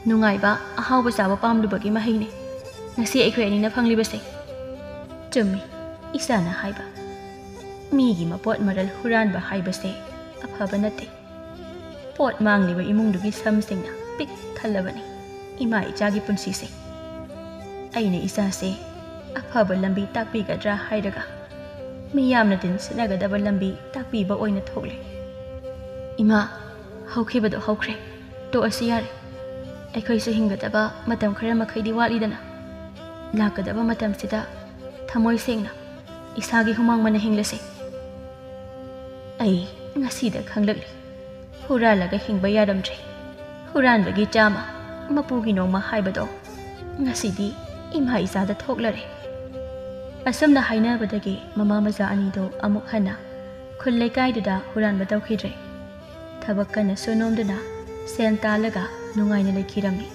ꯅꯨꯡꯉꯥꯏꯕ ꯑꯍꯥꯎꯕ ꯆꯥꯕ ꯄꯥꯝꯂꯨꯕꯒꯤ ꯃꯍꯩꯅꯤ ꯉꯁꯤ ꯑꯩꯈꯣꯏ ꯑꯅꯤꯅ ꯐꯪꯂꯤꯕꯁꯦ ꯆꯨꯝꯃꯤ ꯏꯆꯥꯅ ꯍꯥꯏꯕ ꯃꯤꯒꯤ ꯃꯄꯣꯠ ꯃꯔꯜ ꯍꯨꯔꯥꯟꯕ ꯍꯥꯏꯕꯁꯦ ꯑꯐꯕ ꯅꯠꯇꯦ ꯄꯣꯠ ꯃꯥꯡꯂꯤꯕ ꯏꯃꯨꯡꯗꯨꯒꯤ ꯁꯝꯁꯤꯡꯅ ꯄꯤꯛ ꯊꯜꯂꯕꯅꯤ ꯏꯃꯥ ꯏꯆꯥꯒꯤ ꯄꯨꯟꯁꯤꯁꯦ ꯑꯩꯅ ꯏꯆꯥꯁꯦ ꯑꯐꯕ ꯂꯝꯕꯤ ꯇꯥꯛꯄꯤꯒꯗ꯭ꯔꯥ ꯍꯥꯏꯔꯒ ꯃꯤꯌꯥꯝꯅ ꯇꯤꯟꯁꯤꯟꯅꯒꯗꯕ ꯂꯝꯕꯤ ꯇꯥꯛꯄꯤꯕ ꯑꯣꯏꯅ ꯊꯣꯛꯂꯦ ꯏꯃꯥ ꯍꯧꯈꯤꯕꯗꯣ ꯍꯧꯈ꯭ꯔꯦ ꯇꯣꯛꯑꯁꯤ ꯌꯥꯔꯦ ꯑꯩꯈꯣꯏꯁꯨ ꯍꯤꯡꯒꯗꯕ ꯃꯇꯝ ꯈꯔ ꯃꯈꯩꯗꯤ ꯋꯥꯠꯂꯤꯗꯅ ꯂꯥꯛꯀꯗꯕ ꯃꯇꯝꯁꯤꯗ ꯊꯃꯣꯏ ꯁꯦꯡꯅ ꯏꯁꯥꯒꯤ ꯍꯨꯃꯥꯡ ꯃꯟꯅ ꯍꯤꯡꯂꯁꯤ ꯑꯩ ꯉꯁꯤꯗ ꯈꯪꯂꯛꯂꯤ ꯍꯨꯔꯥꯜꯂꯒ ꯍꯤꯡꯕ ꯌꯥꯔꯝꯗ꯭ꯔꯦ ꯍꯨꯔꯥꯟꯕꯒꯤ ꯆꯥꯝꯃ ꯃꯄꯨꯒꯤ ꯅꯣꯡꯃ ꯍꯥꯏꯕꯗꯣ ꯉꯁꯤꯗꯤ ꯏꯃꯥ ꯏꯆꯥꯗ ꯊꯣꯛꯂꯔꯦ ꯑꯁꯨꯝꯅ ꯍꯥꯏꯅꯕꯗꯒꯤ ꯃꯃꯥ ꯃꯆꯥ ꯑꯅꯤꯗꯣ ꯑꯃꯨꯛ ꯍꯟꯅ ꯈꯨꯜ ꯂꯩꯀꯥꯏꯗꯨꯗ ꯍꯨꯔꯥꯟꯕ ꯇꯧꯈꯤꯗ꯭ꯔꯦ ꯊꯕꯛ ꯀꯟꯅ ꯁꯨꯅꯣꯝꯗꯨꯅ ꯁꯦꯟ ꯇꯥꯜꯂꯒ ꯅꯨꯡꯉꯥꯏꯅ ꯂꯩꯈꯤꯔꯝꯃꯤ